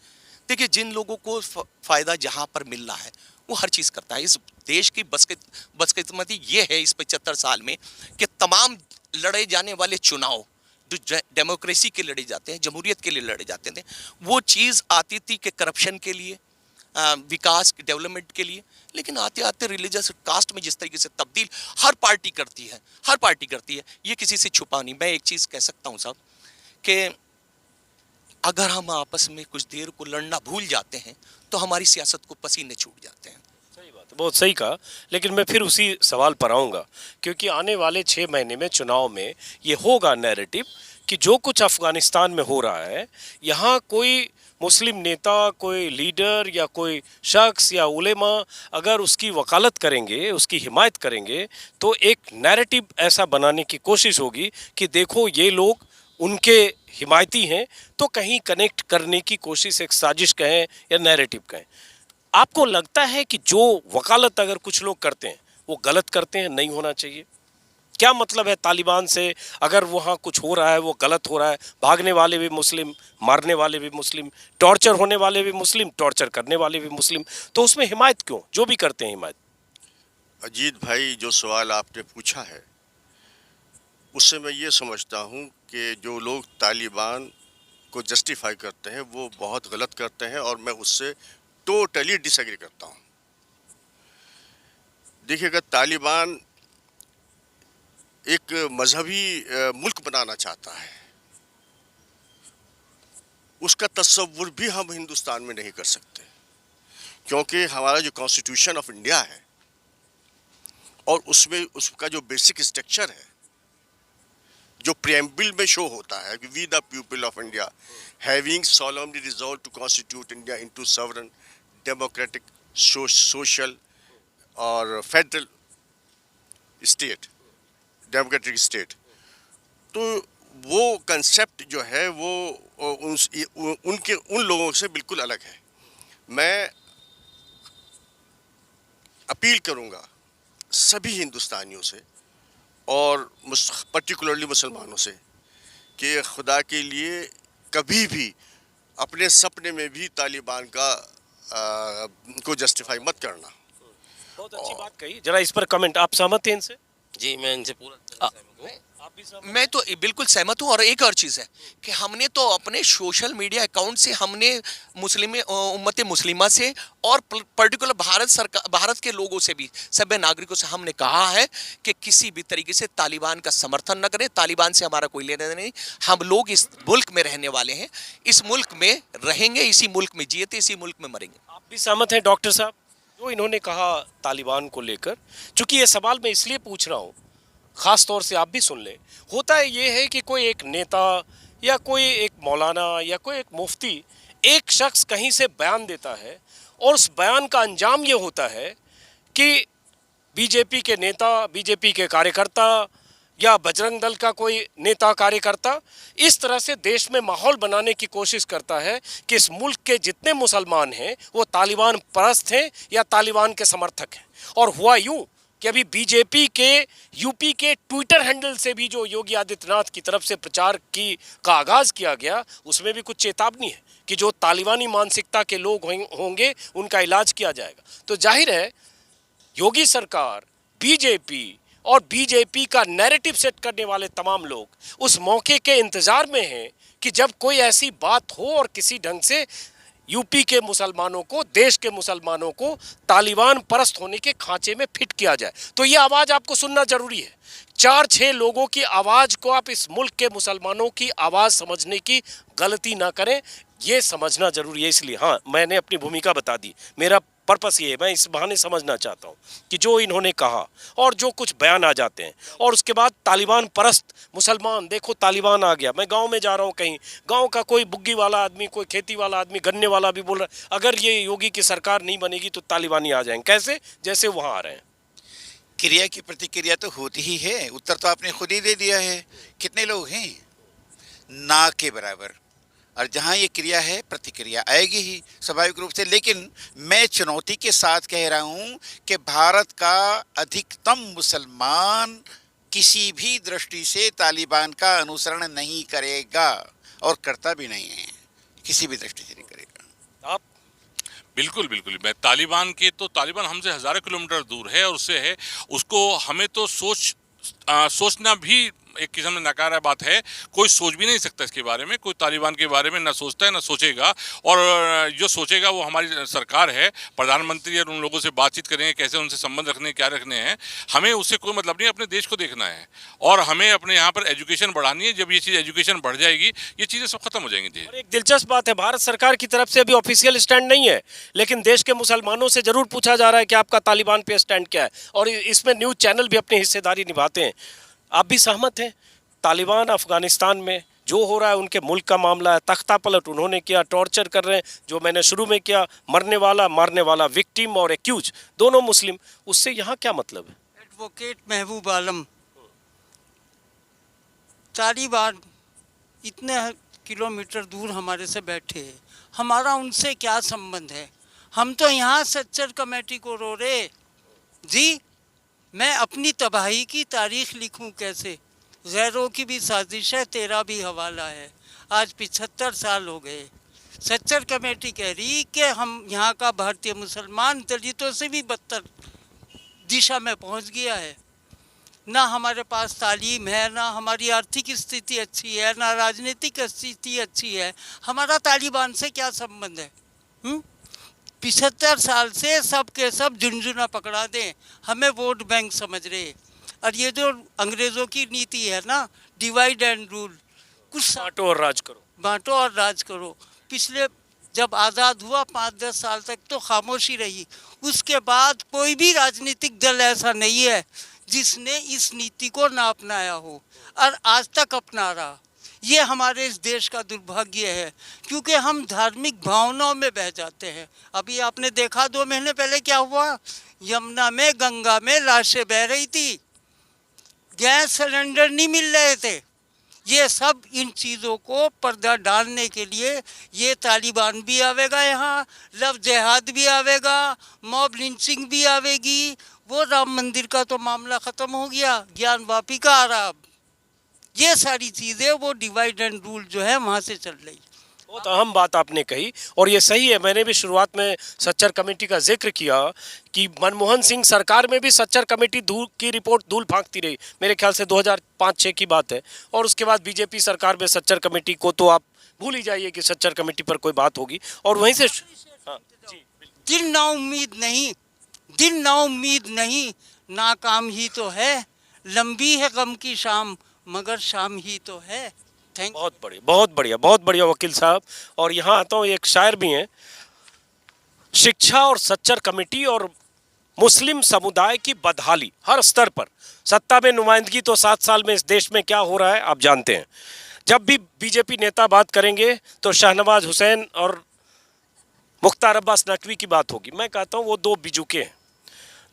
S11: देखिए जिन लोगों को फ़ायदा जहाँ पर मिल रहा है वो हर चीज़ करता है। इस देश की बदकिस्मती ये है इस 75 साल में कि तमाम लड़े जाने वाले चुनाव जो डेमोक्रेसी के लड़े जाते हैं, जमहूरियत के लिए लड़े जाते थे, वो चीज़ आती थी कि करप्शन के लिए, विकास के डेवलपमेंट के लिए, लेकिन आते आते रिलीजियस कास्ट में जिस तरीके से तब्दील हर पार्टी करती है, ये किसी से छुपा नहीं। मैं एक चीज़ कह सकता हूँ साहब कि अगर हम आपस में कुछ देर को लड़ना भूल जाते हैं तो हमारी सियासत को पसीने छूट जाते हैं।
S6: सही बात, बहुत सही कहा। लेकिन मैं फिर उसी सवाल पर आऊँगा, क्योंकि आने वाले 6 महीने में चुनाव में ये होगा नैरेटिव कि जो कुछ अफ़गानिस्तान में हो रहा है, यहाँ कोई मुस्लिम नेता, कोई लीडर या कोई शख्स या उलेमा अगर उसकी वकालत करेंगे, उसकी हिमायत करेंगे, तो एक नैरेटिव ऐसा बनाने की कोशिश होगी कि देखो ये लोग उनके हिमायती हैं, तो कहीं कनेक्ट करने की कोशिश, एक साजिश कहें या नैरेटिव कहें। आपको लगता है कि जो वकालत अगर कुछ लोग करते हैं वो गलत करते हैं, नहीं होना चाहिए? क्या मतलब है तालिबान से अगर वहाँ कुछ हो रहा है वो गलत हो रहा है, भागने वाले भी मुस्लिम, मारने वाले भी मुस्लिम, टॉर्चर होने वाले भी मुस्लिम, टॉर्चर करने वाले भी मुस्लिम, तो उसमें हिमायत क्यों? जो भी करते हैं हिमायत।
S7: अजीत भाई, जो सवाल आपने पूछा है उससे मैं ये समझता हूँ कि जो लोग तालिबान को जस्टिफाई करते हैं वो बहुत गलत करते हैं और मैं उससे टोटली डिसएग्री करता हूँ। देखिएगा, तालिबान एक मजहबी मुल्क बनाना चाहता है, उसका तस्वुर भी हम हिंदुस्तान में नहीं कर सकते, क्योंकि हमारा जो कॉन्स्टिट्यूशन ऑफ इंडिया है और उसमें उसका जो बेसिक स्ट्रक्चर है, जो प्रीएम्बल में शो होता है कि we the people of India having solemnly resolved to constitute India into sovereign, democratic, social और फेडरल स्टेट, डेमोक्रेटिक स्टेट, तो वो कंसेप्ट जो है वो उन लोगों से बिल्कुल अलग है। मैं अपील करूंगा सभी हिंदुस्तानियों से और पर्टिकुलरली मुसलमानों से कि खुदा के लिए कभी भी अपने सपने में भी तालिबान को जस्टिफाई मत करना।
S6: बहुत अच्छी बात कही, जरा इस पर कमेंट। आप सहमत हैं इनसे?
S10: जी, मैं इनसे पूरा सहमत हूँ।
S6: आप भी सहमत?
S11: मैं तो बिल्कुल सहमत हूँ। और एक और चीज़ है कि हमने तो अपने सोशल मीडिया अकाउंट से हमने उम्मत मुस्लिमा से और पर्टिकुलर भारत के लोगों से भी, सभ्य नागरिकों से हमने कहा है कि किसी भी तरीके से तालिबान का समर्थन न करें। तालिबान से हमारा कोई लेना नहीं। हम लोग इस मुल्क में रहने वाले हैं, इस मुल्क में रहेंगे, इसी मुल्क में जिएते, इसी मुल्क में मरेंगे।
S6: आप भी सहमत हैं डॉक्टर साहब जो इन्होंने कहा तालिबान को लेकर? चूंकि ये सवाल मैं इसलिए पूछ रहा हूँ, ख़ास तौर से आप भी सुन लें। होता है ये है कि कोई एक नेता या कोई एक मौलाना या कोई एक मुफ्ती, एक शख्स कहीं से बयान देता है और उस बयान का अंजाम ये होता है कि बीजेपी के नेता, बीजेपी के कार्यकर्ता या बजरंग दल का कोई नेता कार्यकर्ता इस तरह से देश में माहौल बनाने की कोशिश करता है कि इस मुल्क के जितने मुसलमान हैं वो तालिबान परस्त हैं या तालिबान के समर्थक हैं। और हुआ यूं कि अभी बीजेपी के यूपी के ट्विटर हैंडल से भी जो योगी आदित्यनाथ की तरफ से प्रचार का आगाज़ किया गया, उसमें भी कुछ चेतावनी है कि जो तालिबानी मानसिकता के लोग होंगे उनका इलाज किया जाएगा। तो जाहिर है योगी सरकार, बीजेपी और बीजेपी का नैरेटिव सेट करने वाले तमाम लोग उस मौके के इंतज़ार में हैं कि जब कोई ऐसी बात हो और किसी ढंग से यूपी के मुसलमानों को, देश के मुसलमानों को तालिबान परस्त होने के खांचे में फिट किया जाए। तो ये आवाज़ आपको सुनना जरूरी है। 4-6 लोगों की आवाज़ को आप इस मुल्क के मुसलमानों की आवाज़ समझने की गलती ना करें, ये समझना जरूरी है। इसलिए हाँ, मैंने अपनी भूमिका बता दी। मेरा पर्पस ये है, मैं इस बहाने समझना चाहता हूँ कि जो इन्होंने कहा और जो कुछ बयान आ जाते हैं, और उसके बाद तालिबान परस्त मुसलमान, देखो तालिबान आ गया। मैं गांव में जा रहा हूँ, कहीं गांव का कोई बुग्गी वाला आदमी, कोई खेती वाला आदमी, गन्ने वाला भी बोल रहा है अगर ये योगी की सरकार नहीं बनेगी तो तालिबानी आ जाएंगे। कैसे? जैसे वहाँ आ रहे हैं।
S8: क्रिया की प्रतिक्रिया तो होती ही है। उत्तर तो आपने खुद ही दे दिया है। कितने लोग हैं? ना के बराबर। और जहाँ ये क्रिया है, प्रतिक्रिया आएगी ही स्वाभाविक रूप से। लेकिन मैं चुनौती के साथ कह रहा हूँ कि भारत का अधिकतम मुसलमान किसी भी दृष्टि से तालिबान का अनुसरण नहीं करेगा और करता भी नहीं है, किसी भी दृष्टि से नहीं करेगा।
S6: आप
S5: बिल्कुल बिल्कुल। मैं तालिबान तो तालिबान हमसे हज़ारों किलोमीटर दूर है और उससे है, उसको हमें तो सोचना भी एक किस्म में नकारा बात है। कोई सोच भी नहीं सकता इसके बारे में। कोई तालिबान के बारे में ना सोचता है ना सोचेगा, और जो सोचेगा वो हमारी सरकार है, प्रधानमंत्री, और उन लोगों से बातचीत करेंगे कैसे उनसे संबंध रखने, क्या रखने हैं। हमें उससे कोई मतलब नहीं, अपने देश को देखना है और हमें अपने यहाँ पर एजुकेशन बढ़ानी है। जब ये चीज़ एजुकेशन बढ़ जाएगी, ये चीज़ें सब खत्म हो जाएंगी।
S6: और एक दिलचस्प बात है, भारत सरकार की तरफ से अभी ऑफिशियल स्टैंड नहीं है, लेकिन देश के मुसलमानों से जरूर पूछा जा रहा है कि आपका तालिबान पे स्टैंड क्या है, और इसमें न्यूज़ चैनल भी अपनी हिस्सेदारी निभाते हैं। आप भी सहमत हैं? तालिबान अफगानिस्तान में जो हो रहा है, उनके मुल्क का मामला है, तख्ता पलट उन्होंने किया, टॉर्चर कर रहे हैं, जो मैंने शुरू में किया, मरने वाला मारने वाला, विक्टिम और एक्यूज दोनों मुस्लिम, उससे यहाँ क्या मतलब है?
S4: एडवोकेट महबूब आलम, तालिबान इतने किलोमीटर दूर हमारे से बैठे हैं, हमारा उनसे क्या संबंध है? हम तो यहाँ सच्चर कमेटी को रो रहे जी। मैं अपनी तबाही की तारीख लिखूं कैसे? गैरों की भी साजिश है, तेरा भी हवाला है। आज 75 साल हो गए। सच्चर कमेटी कह रही कि हम यहाँ का भारतीय मुसलमान दलितों से भी बदतर दिशा में पहुँच गया है। ना हमारे पास तालीम है, ना हमारी आर्थिक स्थिति अच्छी है, ना राजनीतिक स्थिति अच्छी है। हमारा तालिबान से क्या संबंध है? 75 साल से सब के सब झुनझुना पकड़ा दें, हमें वोट बैंक समझ रहे। और ये जो अंग्रेज़ों की नीति है ना, डिवाइड एंड रूल, कुछ
S6: बांटो और राज करो,
S4: बांटो और राज करो। पिछले जब आज़ाद हुआ 5-10 साल तक तो खामोशी रही। उसके बाद कोई भी राजनीतिक दल ऐसा नहीं है जिसने इस नीति को ना अपनाया हो, और आज तक अपना रहा। ये हमारे इस देश का दुर्भाग्य है, क्योंकि हम धार्मिक भावनाओं में बह जाते हैं। अभी आपने देखा 2 महीने पहले क्या हुआ, यमुना में, गंगा में लाशें बह रही थी, गैस सिलेंडर नहीं मिल रहे थे। ये सब इन चीज़ों को पर्दा डालने के लिए ये तालिबान भी आवेगा, यहाँ लव जिहाद भी आवेगा, मॉब लिंचिंग भी आवेगी। वो राम मंदिर का तो मामला ख़त्म हो गया, ज्ञान वापी का आ रहा। अब ये सारी चीज़ें, वो डिवाइड एंड रूल जो है वहाँ से चल रही।
S6: बहुत अहम बात आपने कही और ये सही है। मैंने भी शुरुआत में सच्चर कमेटी का जिक्र किया कि मनमोहन सिंह सरकार में भी सच्चर कमेटी की रिपोर्ट धूल फांकती रही। मेरे ख्याल से 2005-6 की बात है। और उसके बाद बीजेपी सरकार में सच्चर कमेटी को तो आप भूल ही जाइए कि सच्चर कमेटी पर कोई बात होगी। और वहीं से हाँ,
S4: दिन ना उम्मीद नहीं, दिन ना उम्मीद नहीं, नाकाम ही तो है। लंबी है गम की शाम, मगर शाम ही तो है।
S6: बहुत बढ़िया, बहुत बढ़िया, बहुत बढ़िया वकील साहब। और यहाँ आता हूँ, एक शायर भी हैं। शिक्षा और सच्चर कमेटी और मुस्लिम समुदाय की बदहाली हर स्तर पर। सत्ता में नुमाइंदगी तो 7 साल में इस देश में क्या हो रहा है आप जानते हैं। जब भी बीजेपी नेता बात करेंगे तो शाहनवाज हुसैन और मुख्तार अब्बास नकवी की बात होगी। मैं कहता हूँ वो 2 बिजुके हैं।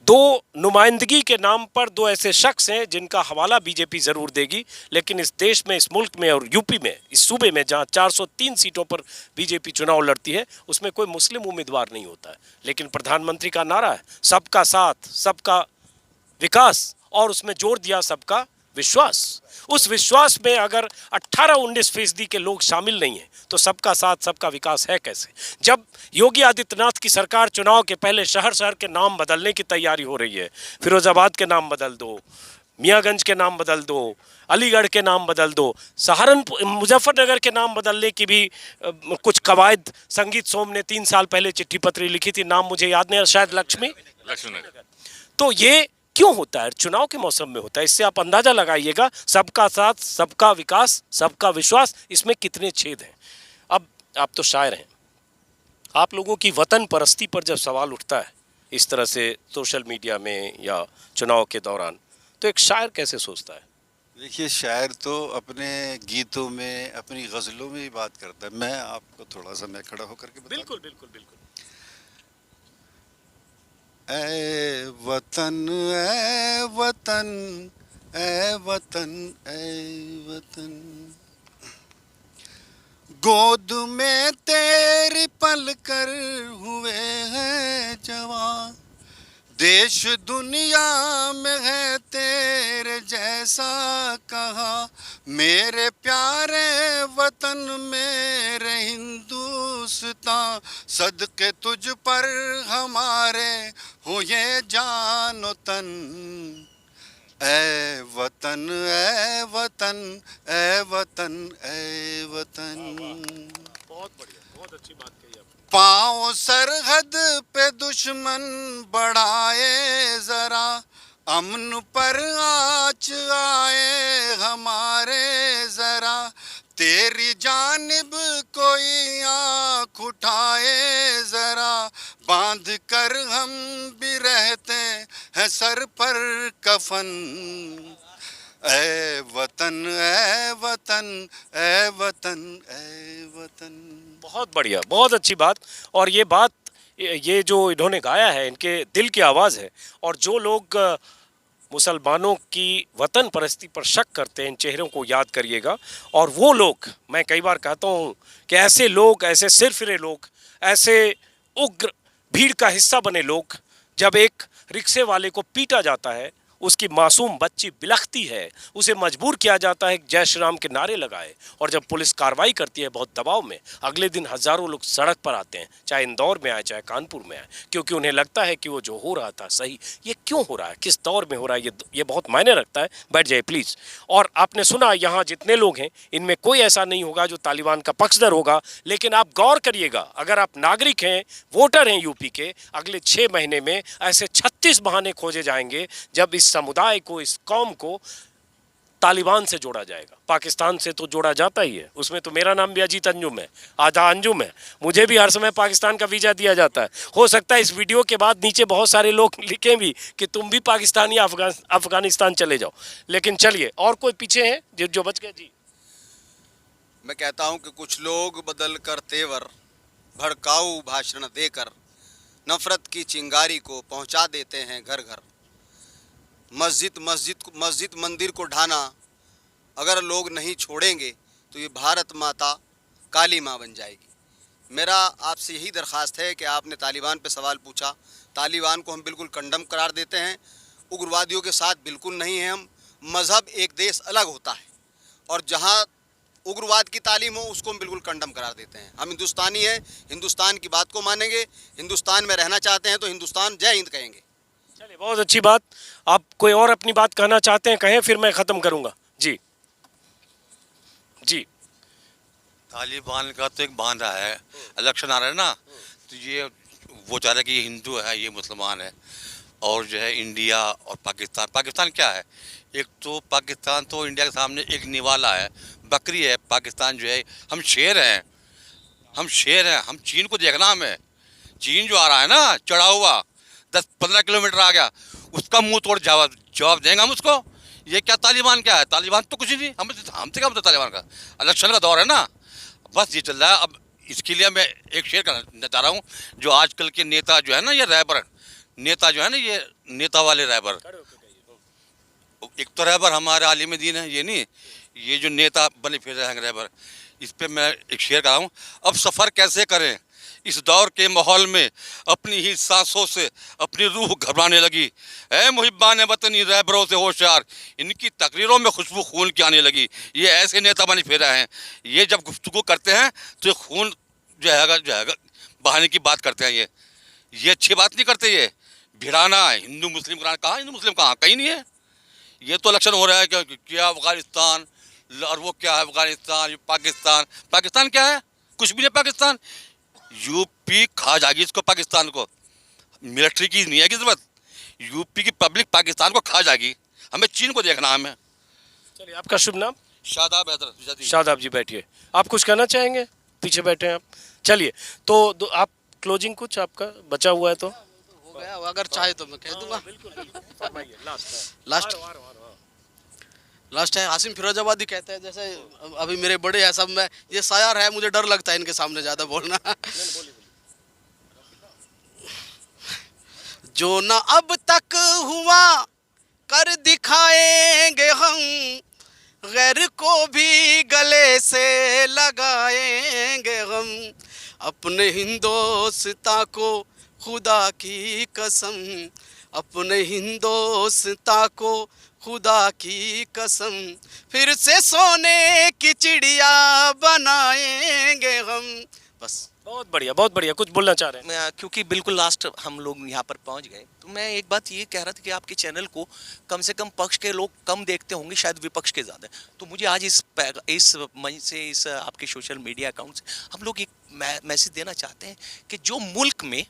S6: 2 नुमाइंदगी के नाम पर 2 ऐसे शख्स हैं जिनका हवाला बीजेपी ज़रूर देगी, लेकिन इस देश में, इस मुल्क में और यूपी में, इस सूबे में जहां 403 सीटों पर बीजेपी चुनाव लड़ती है, उसमें कोई मुस्लिम उम्मीदवार नहीं होता है। लेकिन प्रधानमंत्री का नारा है सबका साथ, सबका विकास, और उसमें जोर दिया सबका विश्वास। उस विश्वास में अगर 18-19% के लोग शामिल नहीं हैं तो सबका साथ, सबका विकास है कैसे? जब योगी आदित्यनाथ की सरकार चुनाव के पहले शहर शहर के नाम बदलने की तैयारी हो रही है, फिरोजाबाद के नाम बदल दो, मियाँगंज के नाम बदल दो, अलीगढ़ के नाम बदल दो, सहारनपुर मुजफ्फरनगर के नाम बदलने की भी कुछ कवायद संगीत सोम ने 3 साल पहले चिट्ठी पत्री लिखी थी, नाम मुझे याद नहीं, शायद लक्ष्मी। तो ये क्यों होता है? चुनाव के मौसम में होता है। इससे आप अंदाजा लगाइएगा, सबका साथ, सबका विकास, सबका विश्वास, इसमें कितने छेद हैं। अब आप तो शायर हैं, आप लोगों की वतन परस्ती पर जब सवाल उठता है इस तरह से सोशल मीडिया में या चुनाव के दौरान, तो एक शायर कैसे सोचता है?
S1: देखिए, शायर तो अपने गीतों में, अपनी गज़लों में ही बात करता है। मैं आपको थोड़ा सा मैं खड़ा होकर के बता
S6: बिल्कुल बिल्कुल बिल्कुल।
S1: ऐ वतन, ऐ वतन, ऐ वतन, ऐ वतन, गोद में तेरी पलकर हुए हैं जवान, देश दुनिया में है तेरे जैसा कहा, मेरे प्यारे वतन मेरे हिंदुस्तान, सदके तुझ पर हमारे हो ये जानो तन, ऐ वतन, ऐ वतन, ऐ वतन, ऐ वतन।
S6: बहुत बढ़िया, बहुत अच्छी बात कही आपने।
S1: पाँव सरहद पे दुश्मन बढ़ाए जरा, अमन पर आँच आए हमारे जरा, तेरी जानिब कोई आँख उठाए जरा, बांध कर हम भी रहते हैं सर पर कफन, ऐ वतन, ऐ वतन, ऐ वतन, ऐ वतन।
S6: बहुत बढ़िया, बहुत अच्छी बात। और ये बात, ये जो इन्होंने गाया है, इनके दिल की आवाज़ है। और जो लोग मुसलमानों की वतन परस्ती पर शक करते हैं, इन चेहरों को याद करिएगा। और वो लोग, मैं कई बार कहता हूँ कि ऐसे लोग, ऐसे सिरफिरे लोग, ऐसे उग्र भीड़ का हिस्सा बने लोग, जब एक रिक्शे वाले को पीटा जाता है, उसकी मासूम बच्ची बिलखती है, उसे मजबूर किया जाता है जय श्री राम के नारे लगाए, और जब पुलिस कार्रवाई करती है बहुत दबाव में, अगले दिन हजारों लोग सड़क पर आते हैं, चाहे इंदौर में आए चाहे कानपुर में आए, क्योंकि उन्हें लगता है कि वो जो हो रहा था सही। ये क्यों हो रहा है, किस दौर में हो रहा है, ये बहुत मायने रखता है। बैठ जाइए प्लीज़। और आपने सुना, यहाँ जितने लोग हैं इनमें कोई ऐसा नहीं होगा जो तालिबान का पक्षधर होगा, लेकिन आप गौर करिएगा, अगर आप नागरिक हैं, वोटर हैं यूपी के, अगले 6 महीने में ऐसे 36 बहाने खोजे जाएंगे जब इस समुदाय को, इस कौम को तालिबान से जोड़ा जाएगा। पाकिस्तान से तो जोड़ा जाता ही है, उसमें तो मेरा नाम भी अजीत अंजुम है, आधा अंजुम है, मुझे भी हर समय पाकिस्तान का वीज़ा दिया जाता है। हो सकता है इस वीडियो के बाद नीचे बहुत सारे लोग लिखें भी कि तुम भी पाकिस्तान या अफगानिस्तान चले जाओ। लेकिन चलिए, और कोई पीछे हैं जो बच गए? जी,
S3: मैं कहता हूं कि कुछ लोग बदल कर तेवर, भड़काऊ भाषण देकर नफरत की चिंगारी को पहुंचा देते हैं घर घर। मस्जिद मंदिर को ढाना अगर लोग नहीं छोड़ेंगे तो ये भारत माता काली माँ बन जाएगी। मेरा आपसे यही दरख्वास्त है कि आपने तालिबान पे सवाल पूछा, तालिबान को हम बिल्कुल कंडम करार देते हैं, उग्रवादियों के साथ बिल्कुल नहीं हैं हम। मज़हब एक देश अलग होता है, और जहाँ उग्रवाद की तालीम हो उसको हम बिल्कुल कंडम करार देते हैं। हम हिंदुस्तानी हैं, हिंदुस्तान की बात को मानेंगे, हिंदुस्तान में रहना चाहते हैं तो हिंदुस्तान जय हिंद कहेंगे।
S6: चलिए, बहुत अच्छी बात। आप कोई और अपनी बात कहना चाहते हैं, कहें, फिर मैं ख़त्म करूँगा। जी जी।
S2: तालिबान का तो एक बहाना है, इलेक्शन आ रहा है ना, तो ये वो चाह रहे हैं कि ये हिंदू है, ये मुसलमान है, और जो है इंडिया और पाकिस्तान। पाकिस्तान क्या है? एक तो पाकिस्तान तो इंडिया के सामने एक निवाला है, बकरी है। पाकिस्तान जो है, हम शेर हैं, हम शेर हैं। हम चीन को देखना, हमें चीन जो आ रहा है ना चढ़ा हुआ 10-15 किलोमीटर आ गया, उसका मुंह तोड़ जवाब देंगे हम उसको। ये क्या तालिबान क्या है? तालिबान तो कुछ ही नहीं, हमसे क्या पता तालिबान का। इलेक्शन का दौर है ना, बस ये चल रहा है। अब इसके लिए मैं एक शेयर करना चाह रहा हूँ, जो आजकल के नेता जो है ना, ये रहबर नेता जो है ना, ये नेता वाले रहबर, एक तो रहबर हमारे आलिम दीन है, ये नहीं, ये जो नेता बने फिर रहे हैं रहबर, इस पर मैं एक शेयर कर रहा हूँ। अब सफ़र कैसे करें इस दौर के माहौल में, अपनी ही सांसों से अपनी रूह घबराने लगी। ऐ मुहिब्बान वतनी रहबरों से होशियार, इनकी तकरीरों में खुशबू खून की आने लगी। ये ऐसे नेता बने फिर रहे हैं, ये जब गुफ्तगू करते हैं तो खून जो है बहाने की बात करते हैं। ये अच्छी बात नहीं करते। ये भिड़ाना, हिंदू मुस्लिम कहाँ, हिंदू मुस्लिम कहाँ, कहीं नहीं है। ये तो इलेक्शन हो रहा है क्या अफगानिस्तान, और वो क्या है अफगानिस्तान, ये पाकिस्तान। पाकिस्तान क्या है? कुछ भी नहीं पाकिस्तान। यूपी खा जाएगी इसको, पाकिस्तान को। मिलिट्री की नहीं है की जरूरत, यूपी की पब्लिक पाकिस्तान को खा जाएगी। हमें चीन को देखना है हमें।
S6: चलिए, आपका शुभ नाम?
S2: शादाब हैदर।
S6: शादाब जी, बैठिए। आप कुछ कहना चाहेंगे? पीछे बैठे हैं आप। चलिए, तो आप क्लोजिंग कुछ आपका बचा हुआ है तो
S9: हो गया, अगर चाहे तो मैं कह दूंगा। लास्ट है आसिम फिरोजाबादी कहते हैं, जैसे अभी मेरे बड़े हैं सब, मैं ये शायर है, मुझे डर लगता है इनके सामने ज़्यादा बोलना। जो ना अब तक हुआ कर दिखाएंगे हम, गैर को भी गले से लगाएंगे हम, अपने हिंदोस्ता को खुदा की कसम, अपने हिंदोस्ता को खुदा की कसम, फिर से सोने की चिड़िया बनाएंगे हम। बस।
S6: बहुत बढ़िया, बहुत बढ़िया। कुछ बोलना चाह रहे हैं?
S11: मैं क्योंकि बिल्कुल लास्ट हम लोग यहाँ पर पहुँच गए, तो मैं एक बात ये कह रहा था कि आपके चैनल को कम से कम पक्ष के लोग कम देखते होंगे, शायद विपक्ष के ज़्यादा। तो मुझे आज इस मंच से, इस आपके सोशल मीडिया अकाउंट से हम लोग एक मैसेज देना चाहते हैं कि जो मुल्क में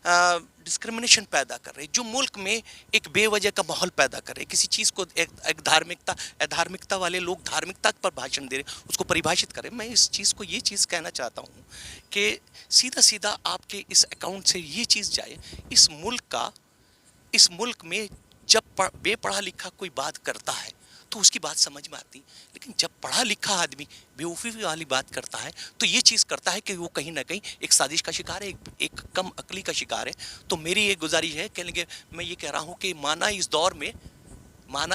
S11: डिस्क्रिमिनेशन पैदा कर रहे, जो मुल्क में एक बेवजह का माहौल पैदा कर रहे, किसी चीज़ को एक धार्मिकता वाले लोग धार्मिकता पर भाषण दे रहे, उसको परिभाषित करें। मैं इस चीज़ को ये चीज़ कहना चाहता हूँ कि सीधा सीधा आपके इस अकाउंट से ये चीज़ जाए, इस मुल्क में जब बेपढ़ा लिखा कोई बात करता है तो उसकी बात समझ में आती, लेकिन जब पढ़ा लिखा आदमी बेवकूफ़ी वाली बात करता है तो ये चीज़ करता है कि वो कहीं ना कहीं एक साजिश का शिकार है, एक कम अकली का शिकार है। तो मेरी ये गुजारिश है, कहेंगे मैं ये कह रहा हूँ कि माना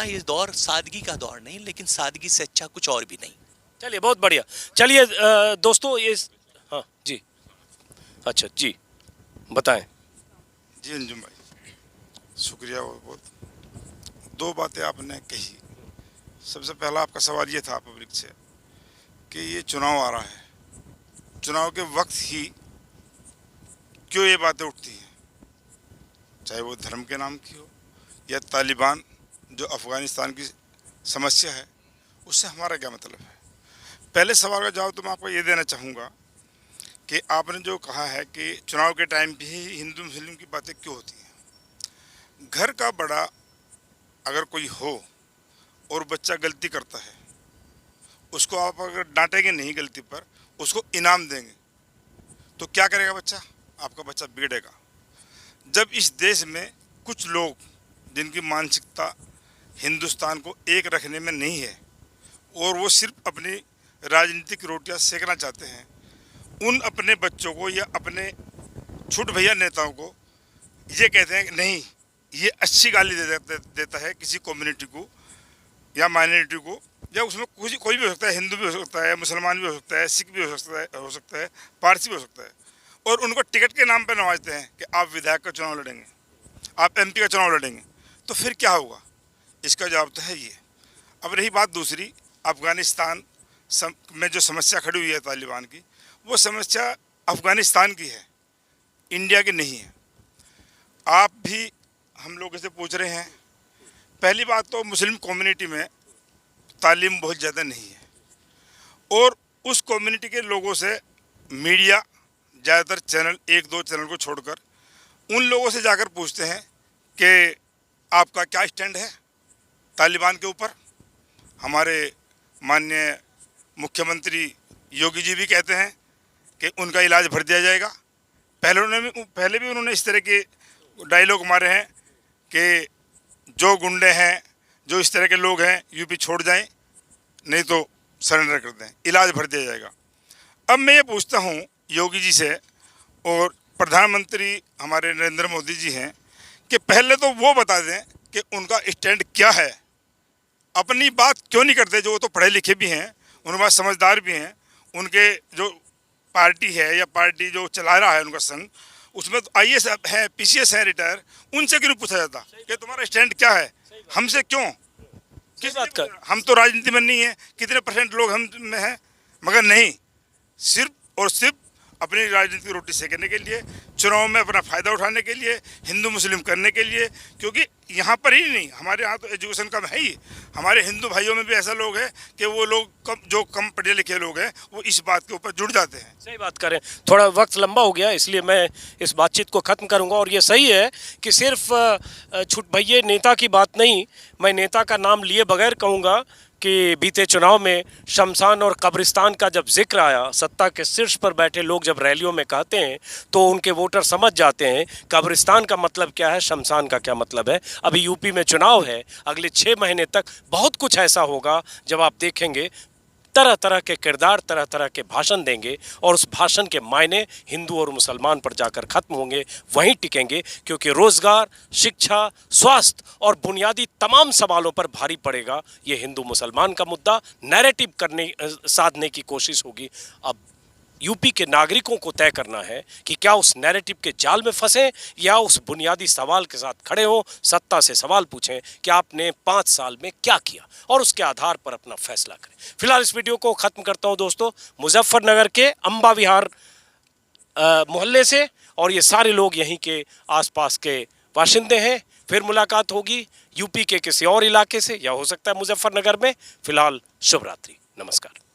S11: इस दौर सादगी का दौर नहीं, लेकिन सादगी से अच्छा कुछ और भी नहीं।
S6: चलिए, बहुत बढ़िया। चलिए दोस्तों, ये हाँ जी, अच्छा जी, बताएं।
S12: जी अंजुम भाई, शुक्रिया बहुत बहुत। दो बातें आपने कही। सबसे पहला आपका सवाल ये था पब्लिक से कि ये चुनाव आ रहा है, चुनाव के वक्त ही क्यों ये बातें उठती हैं, चाहे वो धर्म के नाम की हो या तालिबान जो अफ़गानिस्तान की समस्या है, उससे हमारा क्या मतलब है। पहले सवाल का जवाब तो मैं आपको ये देना चाहूँगा कि आपने जो कहा है कि चुनाव के टाइम भी हिंदू मुस्लिम की बातें क्यों होती हैं। घर का बड़ा अगर कोई हो और बच्चा गलती करता है, उसको आप अगर डांटेंगे नहीं गलती पर, उसको इनाम देंगे, तो क्या करेगा बच्चा? आपका बच्चा बिगड़ेगा। जब इस देश में कुछ लोग जिनकी मानसिकता हिंदुस्तान को एक रखने में नहीं है और वो सिर्फ अपनी राजनीतिक रोटियां सेकना चाहते हैं, उन अपने बच्चों को या अपने छोटे भैया नेताओं को ये कहते हैं कि नहीं, ये अच्छी गाली देता है किसी कम्युनिटी को या माइनॉरिटी को, या उसमें कोई भी हो सकता है, हिंदू भी हो सकता है, मुसलमान भी हो सकता है, सिख भी हो सकता है, पारसी भी हो सकता है, और उनको टिकट के नाम पर नवाजते हैं कि आप विधायक का चुनाव लड़ेंगे, आप एमपी का चुनाव लड़ेंगे, तो फिर क्या होगा? इसका जवाब तो है ये। अब रही बात दूसरी, अफ़गानिस्तान में जो समस्या खड़ी हुई है तालिबान की, वो समस्या अफ़गानिस्तान की है, इंडिया की नहीं है। आप भी हम लोग से पूछ रहे हैं, पहली बात तो मुस्लिम कम्युनिटी में तालीम बहुत ज़्यादा नहीं है, और उस कम्युनिटी के लोगों से मीडिया ज़्यादातर चैनल, एक दो चैनल को छोड़कर, उन लोगों से जाकर पूछते हैं कि आपका क्या स्टैंड है तालिबान के ऊपर। हमारे माननीय मुख्यमंत्री योगी जी भी कहते हैं कि उनका इलाज भर दिया जाएगा। पहले भी उन्होंने इस तरह के डायलॉग मारे हैं कि जो गुंडे हैं, जो इस तरह के लोग हैं, यूपी छोड़ जाएं, नहीं तो सरेंडर कर दें, इलाज भर दिया जाएगा। अब मैं ये पूछता हूँ योगी जी से, और प्रधानमंत्री हमारे नरेंद्र मोदी जी हैं, कि पहले तो वो बता दें कि उनका स्टैंड क्या है। अपनी बात क्यों नहीं करते? जो वो तो पढ़े लिखे भी हैं, उनके पास समझदार भी हैं, उनके जो पार्टी है या पार्टी जो चला रहा है उनका संघ, उसमें तो IAS है, PCS है रिटायर, उनसे क्यों पूछा जाता कि तुम्हारा स्टैंड क्या है? हमसे क्यों? किस बात का? हम तो राजनीति में नहीं है, कितने % लोग हम में हैं, मगर नहीं, सिर्फ और सिर्फ अपनी राजनीतिक रोटी सेकने के लिए, चुनाव में अपना फ़ायदा उठाने के लिए, हिंदू मुस्लिम करने के लिए। क्योंकि यहाँ पर ही नहीं, हमारे यहाँ तो एजुकेशन कम है ही, हमारे हिंदू भाइयों में भी ऐसा लोग हैं कि वो लोग जो कम पढ़े लिखे लोग हैं वो इस बात के ऊपर जुड़ जाते हैं।
S6: सही बात करें, थोड़ा वक्त लंबा हो गया इसलिए मैं इस बातचीत को ख़त्म करूंगा। और ये सही है कि सिर्फ छुट भैये नेता की बात नहीं, मैं नेता का नाम लिए बगैर कहूँगा कि बीते चुनाव में शमशान और कब्रिस्तान का जब जिक्र आया, सत्ता के शीर्ष पर बैठे लोग जब रैलियों में कहते हैं तो उनके वोटर समझ जाते हैं कब्रिस्तान का मतलब क्या है, शमशान का क्या मतलब है। अभी यूपी में चुनाव है, अगले 6 महीने तक बहुत कुछ ऐसा होगा जब आप देखेंगे तरह तरह के किरदार तरह तरह के भाषण देंगे और उस भाषण के मायने हिंदू और मुसलमान पर जाकर ख़त्म होंगे, वहीं टिकेंगे। क्योंकि रोज़गार, शिक्षा, स्वास्थ्य और बुनियादी तमाम सवालों पर भारी पड़ेगा ये हिंदू मुसलमान का मुद्दा। नैरेटिव साधने की कोशिश होगी। अब यूपी के नागरिकों को तय करना है कि क्या उस नैरेटिव के जाल में फंसें या उस बुनियादी सवाल के साथ खड़े हों, सत्ता से सवाल पूछें कि आपने 5 साल में क्या किया, और उसके आधार पर अपना फैसला करें। फिलहाल इस वीडियो को ख़त्म करता हूं दोस्तों, मुजफ्फरनगर के अंबा विहार मोहल्ले से, और ये सारे लोग यहीं के आसपास के बाशिंदे हैं। फिर मुलाकात होगी यूपी के किसी और इलाके से, या हो सकता है मुजफ्फरनगर में। फिलहाल शुभ रात्रि, नमस्कार।